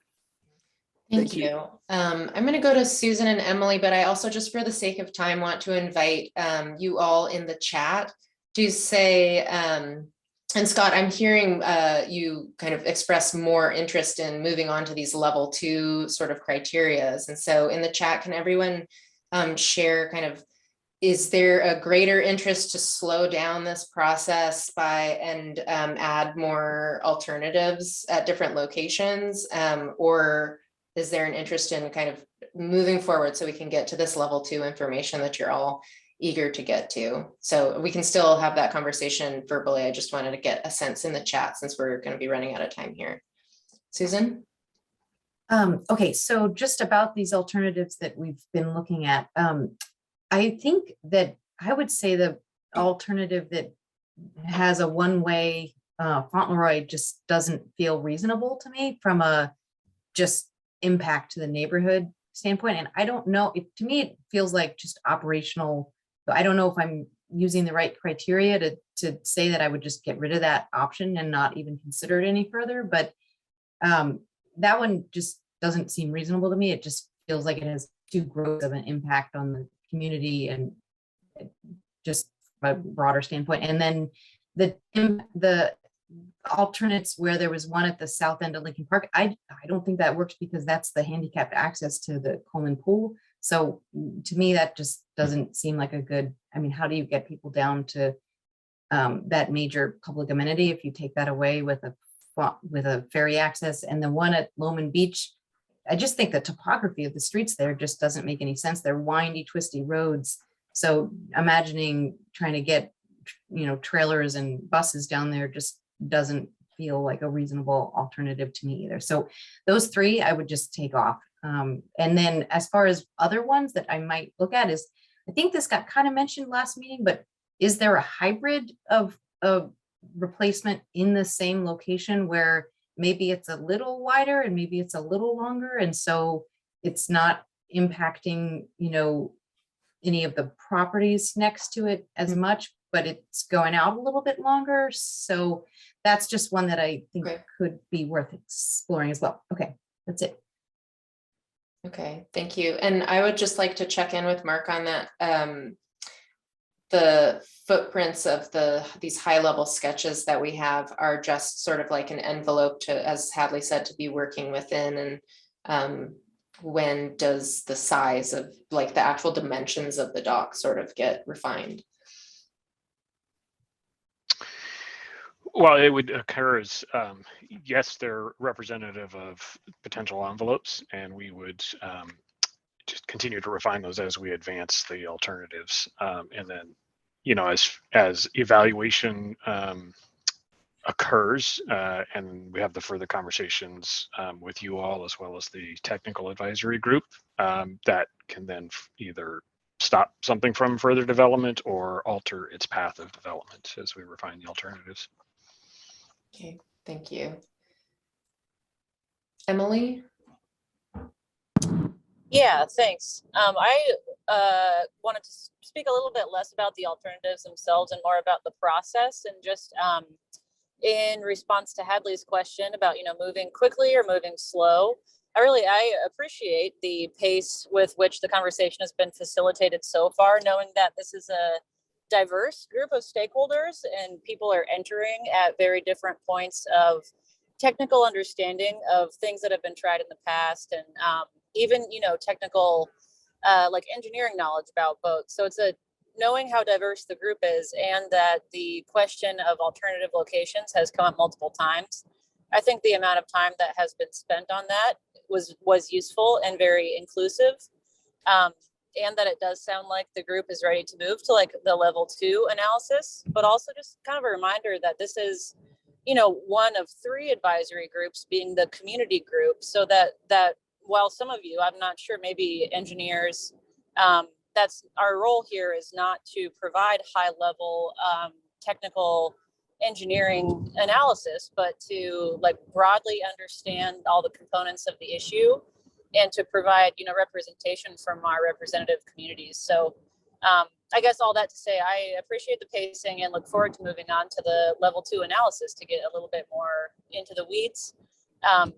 Thank you. I'm going to go to Susan and Emily, but I also, just for the sake of time, want to invite you all in the chat to say, and Scott, I'm hearing you kind of express more interest in moving on to these level 2 sort of criterias. And so in the chat, can everyone share kind of, is there a greater interest to slow down this process and add more alternatives at different locations, or is there an interest in kind of moving forward so we can get to this level 2 information that you're all eager to get to? So we can still have that conversation verbally. I just wanted to get a sense in the chat since we're going to be running out of time here. Susan? Okay, so just about these alternatives that we've been looking at, I think that I would say the alternative that has a one-way Fauntleroy just doesn't feel reasonable to me from a just impact to the neighborhood standpoint. And I don't know, to me, it feels like just operational. I don't know if I'm using the right criteria to say that I would just get rid of that option and not even consider it any further. But that one just doesn't seem reasonable to me. It just feels like it has too gross of an impact on the community and just a broader standpoint. And then the alternates where there was one at the south end of Lincoln Park, I don't think that works because that's the handicapped access to the Coleman Pool. So to me, that just doesn't seem like a good, I mean, how do you get people down to that major public amenity if you take that away with a ferry access? And the one at Loman Beach, I just think the topography of the streets there just doesn't make any sense. They're windy, twisty roads. So imagining trying to get, trailers and buses down there just doesn't feel like a reasonable alternative to me either. So those 3 I would just take off. And then as far as other ones that I might look at is, I think this got kind of mentioned last meeting, but is there a hybrid of replacement in the same location where maybe it's a little wider and maybe it's a little longer, and so it's not impacting, any of the properties next to it as much, but it's going out a little bit longer. So that's just one that I think could be worth exploring as well. Okay, that's it. Okay, thank you. And I would just like to check in with Mark on that. The footprints of these high level sketches that we have are just sort of like an envelope to, as Hadley said, to be working within. And when does the size of like the actual dimensions of the dock sort of get refined? Well, it would occur as, yes, they're representative of potential envelopes, and we would just continue to refine those as we advance the alternatives. And then, as evaluation occurs, and we have the further conversations with you all, as well as the technical advisory group, that can then either stop something from further development or alter its path of development as we refine the alternatives. Okay, thank you. Emily? Yeah, thanks. I wanted to speak a little bit less about the alternatives themselves and more about the process, and just in response to Hadley's question about, moving quickly or moving slow. I appreciate the pace with which the conversation has been facilitated so far, knowing that this is a diverse group of stakeholders and people are entering at very different points of technical understanding of things that have been tried in the past, and even, technical like engineering knowledge about boats. So it's knowing how diverse the group is, and that the question of alternative locations has come up multiple times. I think the amount of time that has been spent on that was useful and very inclusive. And that it does sound like the group is ready to move to like the level 2 analysis, but also just kind of a reminder that this is, one of 3 advisory groups, being the community group. So that while some of you, I'm not sure, maybe engineers, that's our role here is not to provide high level technical engineering analysis, but to like broadly understand all the components of the issue and to provide, representation from our representative communities. So I guess all that to say, I appreciate the pacing and look forward to moving on to the level 2 analysis to get a little bit more into the weeds. And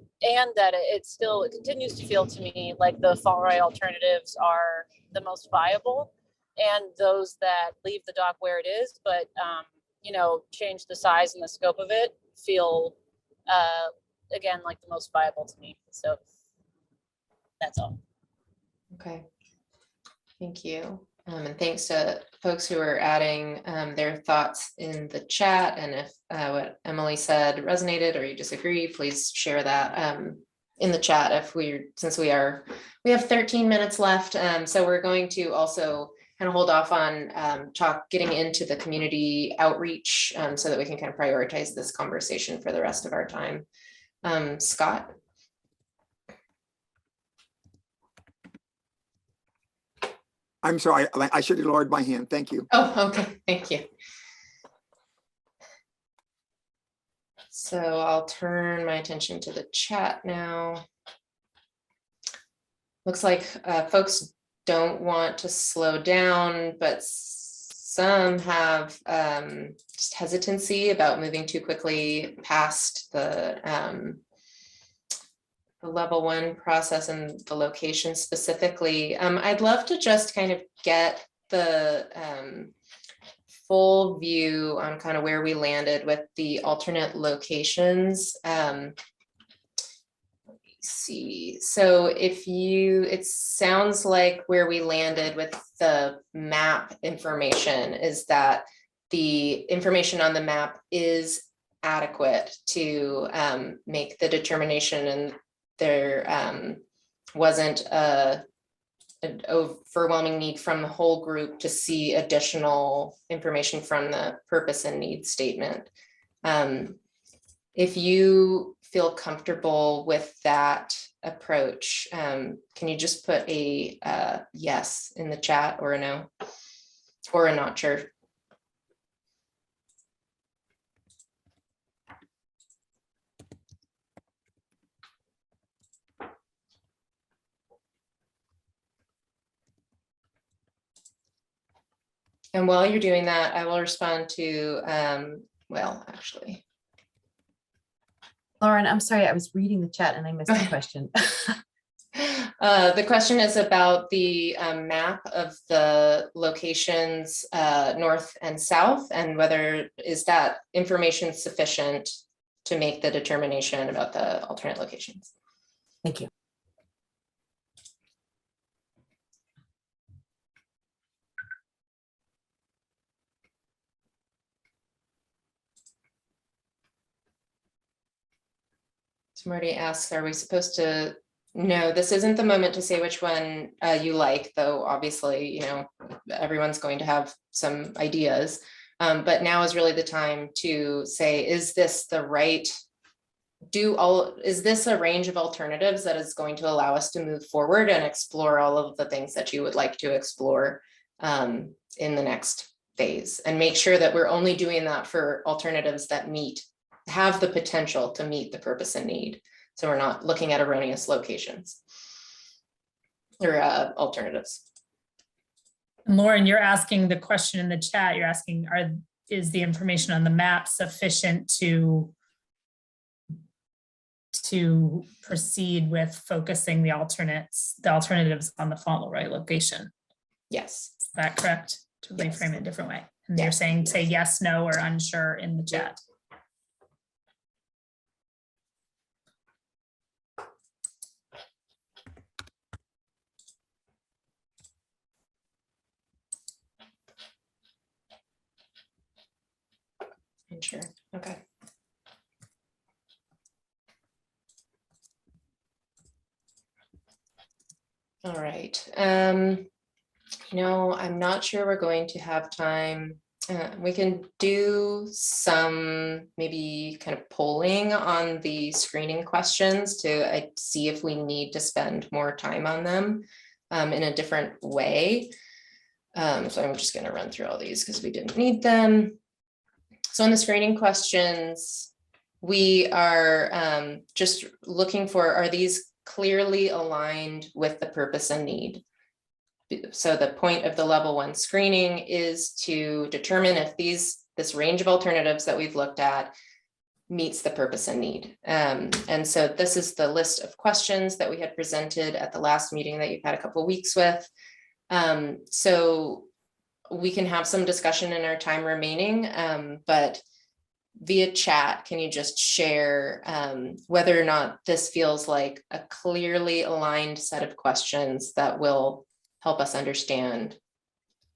that it continues to feel to me like the Fauntleroy alternatives are the most viable, and those that leave the dock where it is, but change the size and the scope of it, feel again like the most viable to me. So that's all. Okay, thank you. And thanks to folks who are adding their thoughts in the chat. And if what Emily said resonated or you disagree, please share that in the chat. Since we have 13 minutes left, so we're going to also kind of hold off on getting into the community outreach so that we can kind of prioritize this conversation for the rest of our time. Scott? I'm sorry, I should have lowered my hand. Thank you. Oh, okay, thank you. So I'll turn my attention to the chat now. Looks like folks don't want to slow down, but some have just hesitancy about moving too quickly past the level 1 process and the location specifically. I'd love to just kind of get the full view on kind of where we landed with the alternate locations. Let me see. So it sounds like where we landed with the map information is that the information on the map is adequate to make the determination, and there wasn't an overwhelming need from the whole group to see additional information from the purpose and need statement. If you feel comfortable with that approach, can you just put a yes in the chat, or a no, or a not sure? And while you're doing that, I will respond to, well, actually. Lauren, I'm sorry, I was reading the chat and I missed the question. The question is about the map of the locations north and south, and whether is that information sufficient to make the determination about the alternate locations. Thank you. Marty asks, are we supposed to? No, this isn't the moment to say which one you like, though obviously, everyone's going to have some ideas. But now is really the time to say, is this the right, is this a range of alternatives that is going to allow us to move forward and explore all of the things that you would like to explore in the next phase, and make sure that we're only doing that for alternatives that have the potential to meet the purpose and need. So we're not looking at erroneous locations or alternatives. Lauren, you're asking the question in the chat. You're asking, is the information on the map sufficient to proceed with focusing the alternatives on the Fauntleroy location? Yes. Is that correct? To Yes. reframe it a different way. And you're saying, say yes, no, or unsure in the chat. Sure. Okay. All right. I'm not sure we're going to have time. We can do some maybe kind of polling on the screening questions to see if we need to spend more time on them in a different way. So I'm just going to run through all these because we didn't need them. So on the screening questions, we are just looking for, are these clearly aligned with the purpose and need? So the point of the level 1 screening is to determine if this range of alternatives that we've looked at meets the purpose and need. And so this is the list of questions that we had presented at the last meeting that you've had a couple of weeks with. So we can have some discussion in our time remaining, but via chat, can you just share whether or not this feels like a clearly aligned set of questions that will help us understand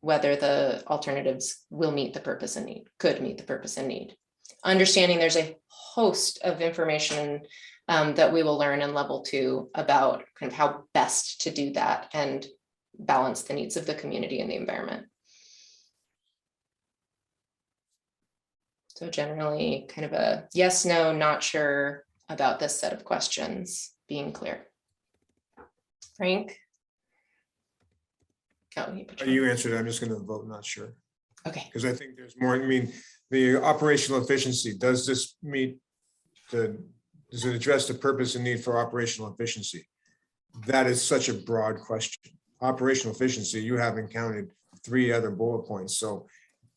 whether the alternatives will meet the purpose and need, could meet the purpose and need. Understanding there's a host of information that we will learn in level 2 about kind of how best to do that and balance the needs of the community and the environment. So generally kind of a yes, no, not sure about this set of questions being clear. Frank? Oh, You answered it. I'm just going to vote not sure. Okay. Because I think there's more, the operational efficiency, does this meet does it address the purpose and need for operational efficiency? That is such a broad question. Operational efficiency, you haven't counted 3 other bullet points. So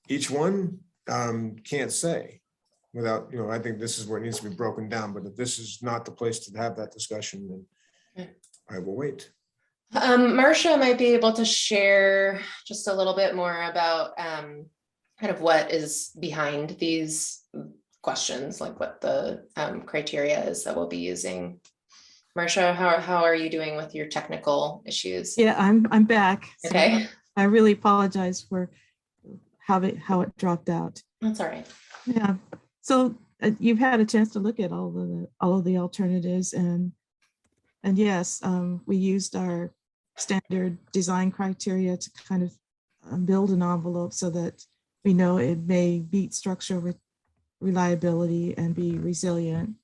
each one can't say without, I think this is where it needs to be broken down. But if this is not the place to have that discussion, then I will wait. Marcia might be able to share just a little bit more about kind of what is behind these questions, like what the criteria is that we'll be using. Marcia, how are you doing with your technical issues? Yeah, I'm back. Okay. So I really apologize for how it dropped out. That's all right. Yeah. So you've had a chance to look at all of the alternatives, and yes, we used our standard design criteria to kind of build an envelope so that we know it may meet structural reliability and be resilient.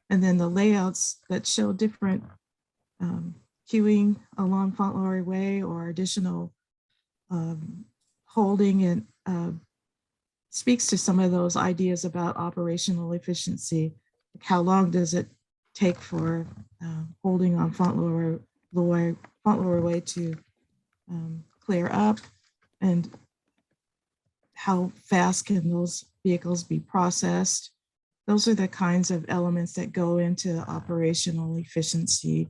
And then the layouts that show different queuing along Fauntleroy Way or additional holding and speaks to some of those ideas about operational efficiency. Like how long does it take for holding on Fauntleroy Way to clear up, and how fast can those vehicles be processed? Those are the kinds of elements that go into operational efficiency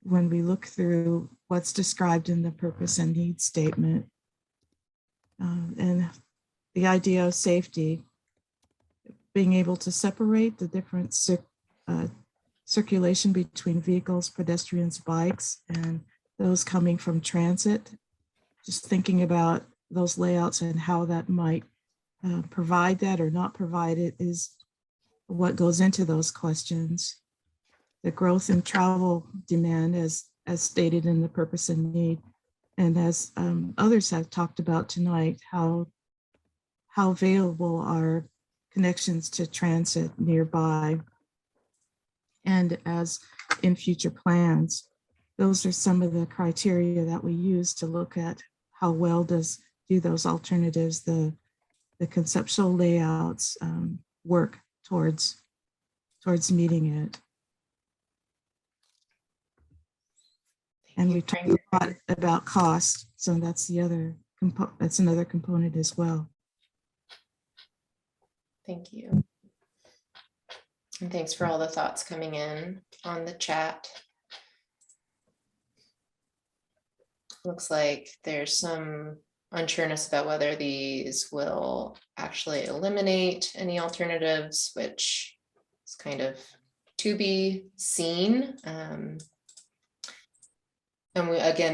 when we look through what's described in the purpose and need statement. And the idea of safety, being able to separate the different circulation between vehicles, pedestrians, bikes, and those coming from transit. Just thinking about those layouts and how that might provide that or not provide it is what goes into those questions. The growth in travel demand as stated in the purpose and need, and as others have talked about tonight, how available are connections to transit nearby, and as in future plans. Those are some of the criteria that we use to look at how well do those alternatives, the conceptual layouts work towards meeting it. And we talked a lot about cost, so that's another component as well. Thank you. And thanks for all the thoughts coming in on the chat. Looks like there's some unsureness about whether these will actually eliminate any alternatives, which is kind of to be seen. And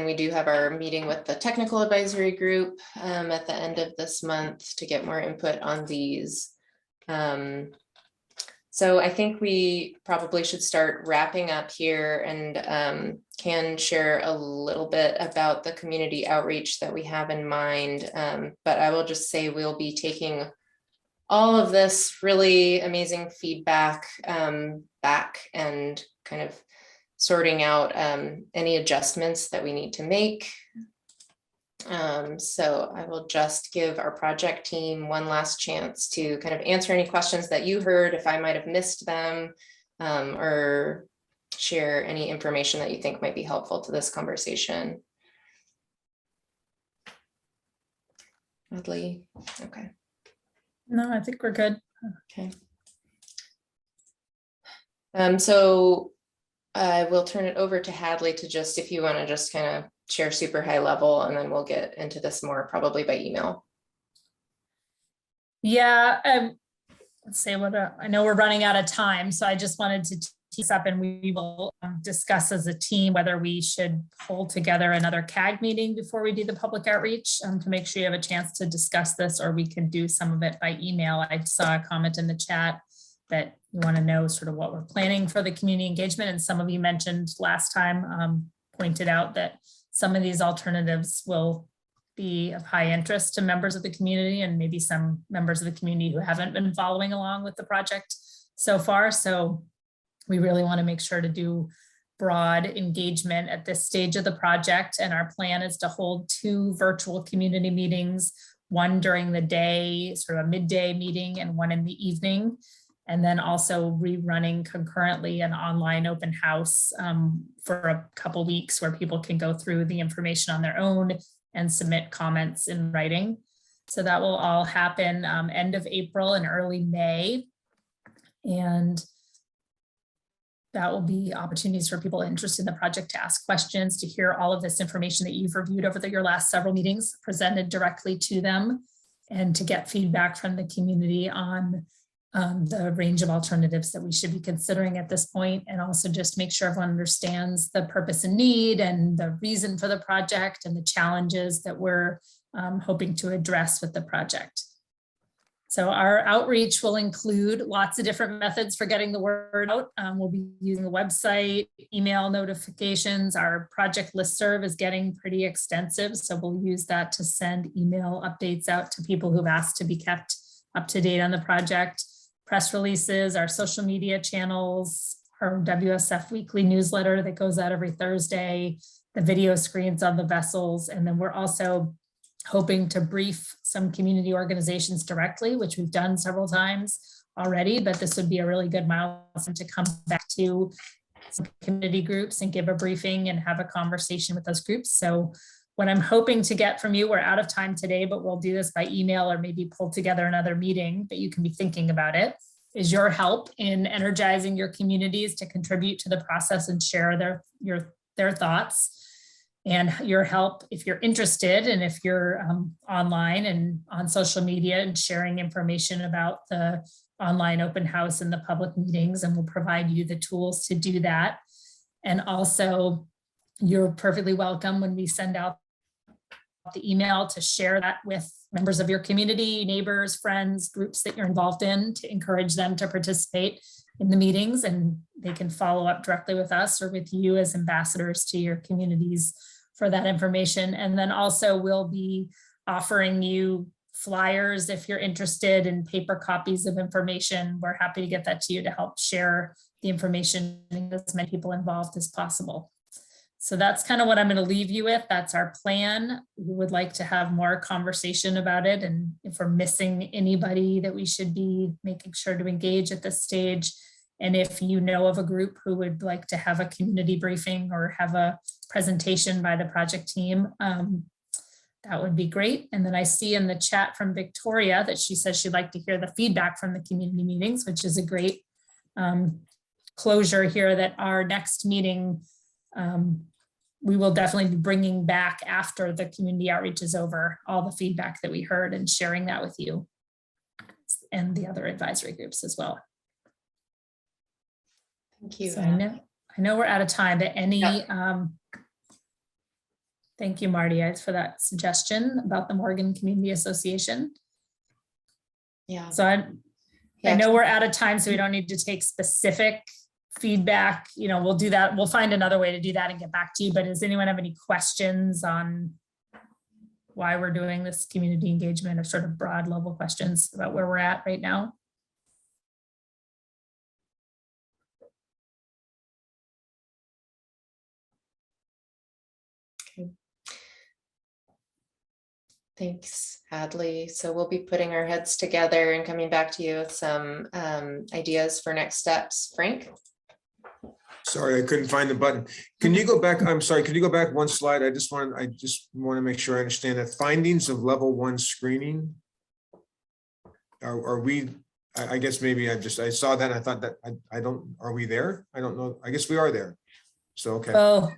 we do have our meeting with the technical advisory group at the end of this month to get more input on these. So I think we probably should start wrapping up here, and can share a little bit about the community outreach that we have in mind. But I will just say we'll be taking all of this really amazing feedback back and kind of sorting out any adjustments that we need to make. So I will just give our project team one last chance to kind of answer any questions that you heard, if I might have missed them, or share any information that you think might be helpful to this conversation. Adley, okay. No, I think we're good. Okay. So I will turn it over to Hadley to just, if you want to just kind of share super high level, and then we'll get into this more probably by email. Yeah, let's say what I know we're running out of time, so I just wanted to tee this up, and we will discuss as a team whether we should hold together another CAG meeting before we do the public outreach to make sure you have a chance to discuss this, or we can do some of it by email. I saw a comment in the chat that you want to know sort of what we're planning for the community engagement, and some of you mentioned last time, pointed out that some of these alternatives will be of high interest to members of the community, and maybe some members of the community who haven't been following along with the project so far. So we really want to make sure to do broad engagement at this stage of the project. And our plan is to hold 2 virtual community meetings, one during the day, sort of a midday meeting, and one in the evening. And then also rerunning concurrently an online open house for a couple weeks where people can go through the information on their own and submit comments in writing. So that will all happen end of April and early May. And that will be opportunities for people interested in the project to ask questions, to hear all of this information that you've reviewed over your last several meetings presented directly to them, and to get feedback from the community on the range of alternatives that we should be considering at this point, and also just make sure everyone understands the purpose and need and the reason for the project and the challenges that we're hoping to address with the project. So our outreach will include lots of different methods for getting the word out. We'll be using the website, email notifications. Our project listserv is getting pretty extensive, so we'll use that to send email updates out to people who've asked to be kept up to date on the project. Press releases, our social media channels, our WSF weekly newsletter that goes out every Thursday, the video screens on the vessels. And then we're also hoping to brief some community organizations directly, which we've done several times already, but this would be a really good milestone to come back to some community groups and give a briefing and have a conversation with those groups. So what I'm hoping to get from you, we're out of time today, but we'll do this by email or maybe pull together another meeting, but you can be thinking about it, is your help in energizing your communities to contribute to the process and share their thoughts. And your help, if you're interested, and if you're online and on social media and sharing information about the online open house and the public meetings, and we'll provide you the tools to do that. And also, you're perfectly welcome when we send out the email to share that with members of your community, neighbors, friends, groups that you're involved in, to encourage them to participate in the meetings, and they can follow up directly with us or with you as ambassadors to your communities for that information. And then also we'll be offering you flyers if you're interested in paper copies of information. We're happy to get that to you to help share the information with as many people involved as possible. So that's kind of what I'm going to leave you with. That's our plan. We would like to have more conversation about it. And if we're missing anybody that we should be making sure to engage at this stage, and if you know of a group who would like to have a community briefing or have a presentation by the project team, that would be great. And then I see in the chat from Victoria that she says she'd like to hear the feedback from the community meetings, which is a great closure here, that our next meeting, we will definitely be bringing back after the community outreach is over, all the feedback that we heard and sharing that with you and the other advisory groups as well. Thank you. So I know we're out of time, but any, thank you, Marty, for that suggestion about the Morgan Community Association. Yeah. So I know we're out of time, so we don't need to take specific feedback. You know, we'll do that. We'll find another way to do that and get back to you. But does anyone have any questions on why we're doing this community engagement, or sort of broad level questions about where we're at right now? Thanks, Hadley. So we'll be putting our heads together and coming back to you with some ideas for next steps. Frank? Sorry, I couldn't find the button. Can you go back? I'm sorry, could you go back one slide? I just want to make sure I understand that findings of level 1 screening. Are we, I guess maybe I saw that and I thought that are we there? I don't know. I guess we are there. So, okay. Oh,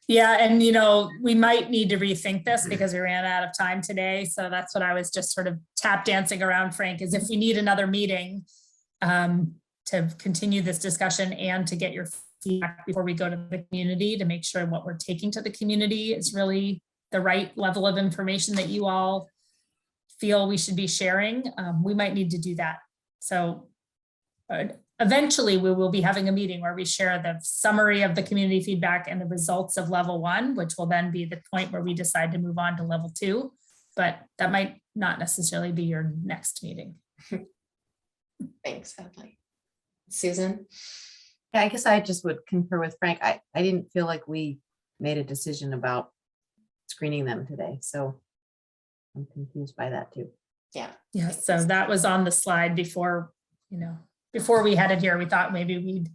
yeah. And, you know, we might need to rethink this because we ran out of time today. So that's what I was just sort of tap dancing around, Frank, is if we need another meeting to continue this discussion and to get your feedback before we go to the community, to make sure what we're taking to the community is really the right level of information that you all feel we should be sharing, we might need to do that. So eventually we will be having a meeting where we share the summary of the community feedback and the results of level 1, which will then be the point where we decide to move on to level 2. But that might not necessarily be your next meeting. Thanks, Hadley. Susan? Yeah, I guess I just would concur with Frank. I didn't feel like we made a decision about screening them today. So I'm confused by that too. Yeah. Yeah. So that was on the slide before, you know, before we headed here. We thought maybe we'd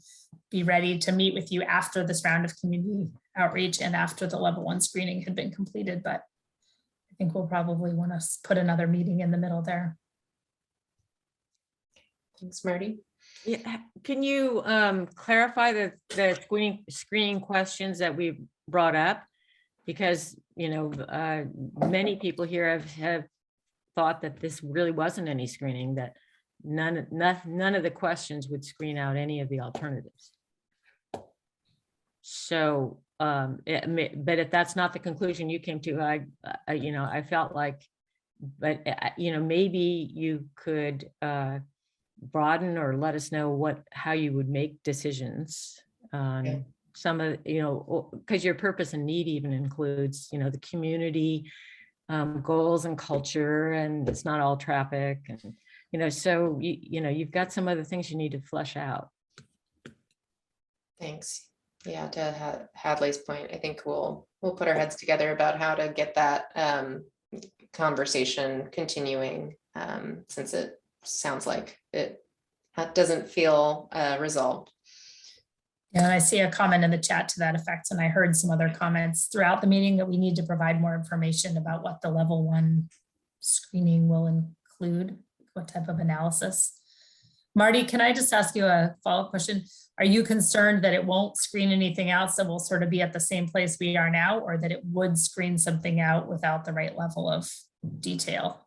be ready to meet with you after this round of community outreach and after the level 1 screening had been completed. But I think we'll probably want to put another meeting in the middle there. Thanks, Marty. Yeah, can you clarify the screening questions that we brought up? Because, you know, many people here have thought that this really wasn't any screening, that none of the questions would screen out any of the alternatives. So, but if that's not the conclusion you came to, you know, I felt like, but, you know, maybe you could broaden or let us know how you would make decisions on some of, you know, because your purpose and need even includes, you know, the community goals and culture, and it's not all traffic, and, you know, so you know, you've got some other things you need to flesh out. Thanks. Yeah, to Hadley's point, I think we'll put our heads together about how to get that conversation continuing, since it sounds like it doesn't feel resolved. Yeah, and I see a comment in the chat to that effect, and I heard some other comments throughout the meeting that we need to provide more information about what the level 1 screening will include, what type of analysis. Marty, can I just ask you a follow-up question? Are you concerned that it won't screen anything out, so we'll sort of be at the same place we are now, or that it would screen something out without the right level of detail?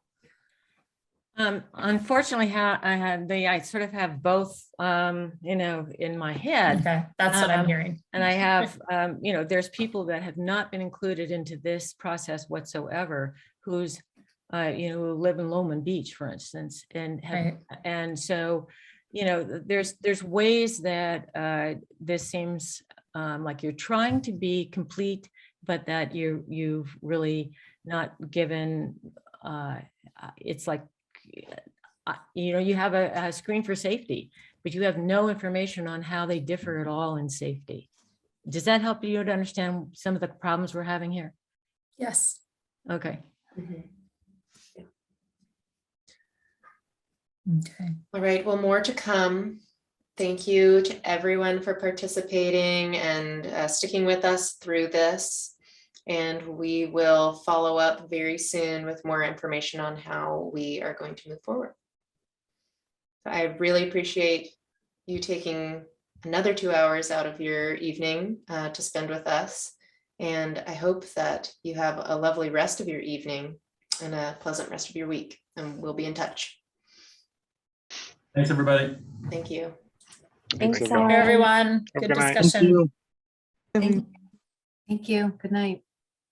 Unfortunately, I sort of have both, you know, in my head. Okay, that's what I'm hearing. And I have, you know, there's people that have not been included into this process whatsoever, who's, you know, who live in Lowman Beach, for instance, and have, and so, you know, there's ways that this seems like you're trying to be complete, but that you've really not given. It's like, you know, you have a screen for safety, but you have no information on how they differ at all in safety. Does that help you to understand some of the problems we're having here? Yes. Okay. Okay. All right, well, more to come. Thank you to everyone for participating and sticking with us through this. And we will follow up very soon with more information on how we are going to move forward. I really appreciate you taking another 2 hours out of your evening to spend with us. And I hope that you have a lovely rest of your evening and a pleasant rest of your week. And we'll be in touch. Thanks, everybody. Thank you. Thanks, everyone. Good discussion. Thank you. Good night.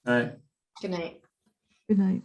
All right. Good night. Good night.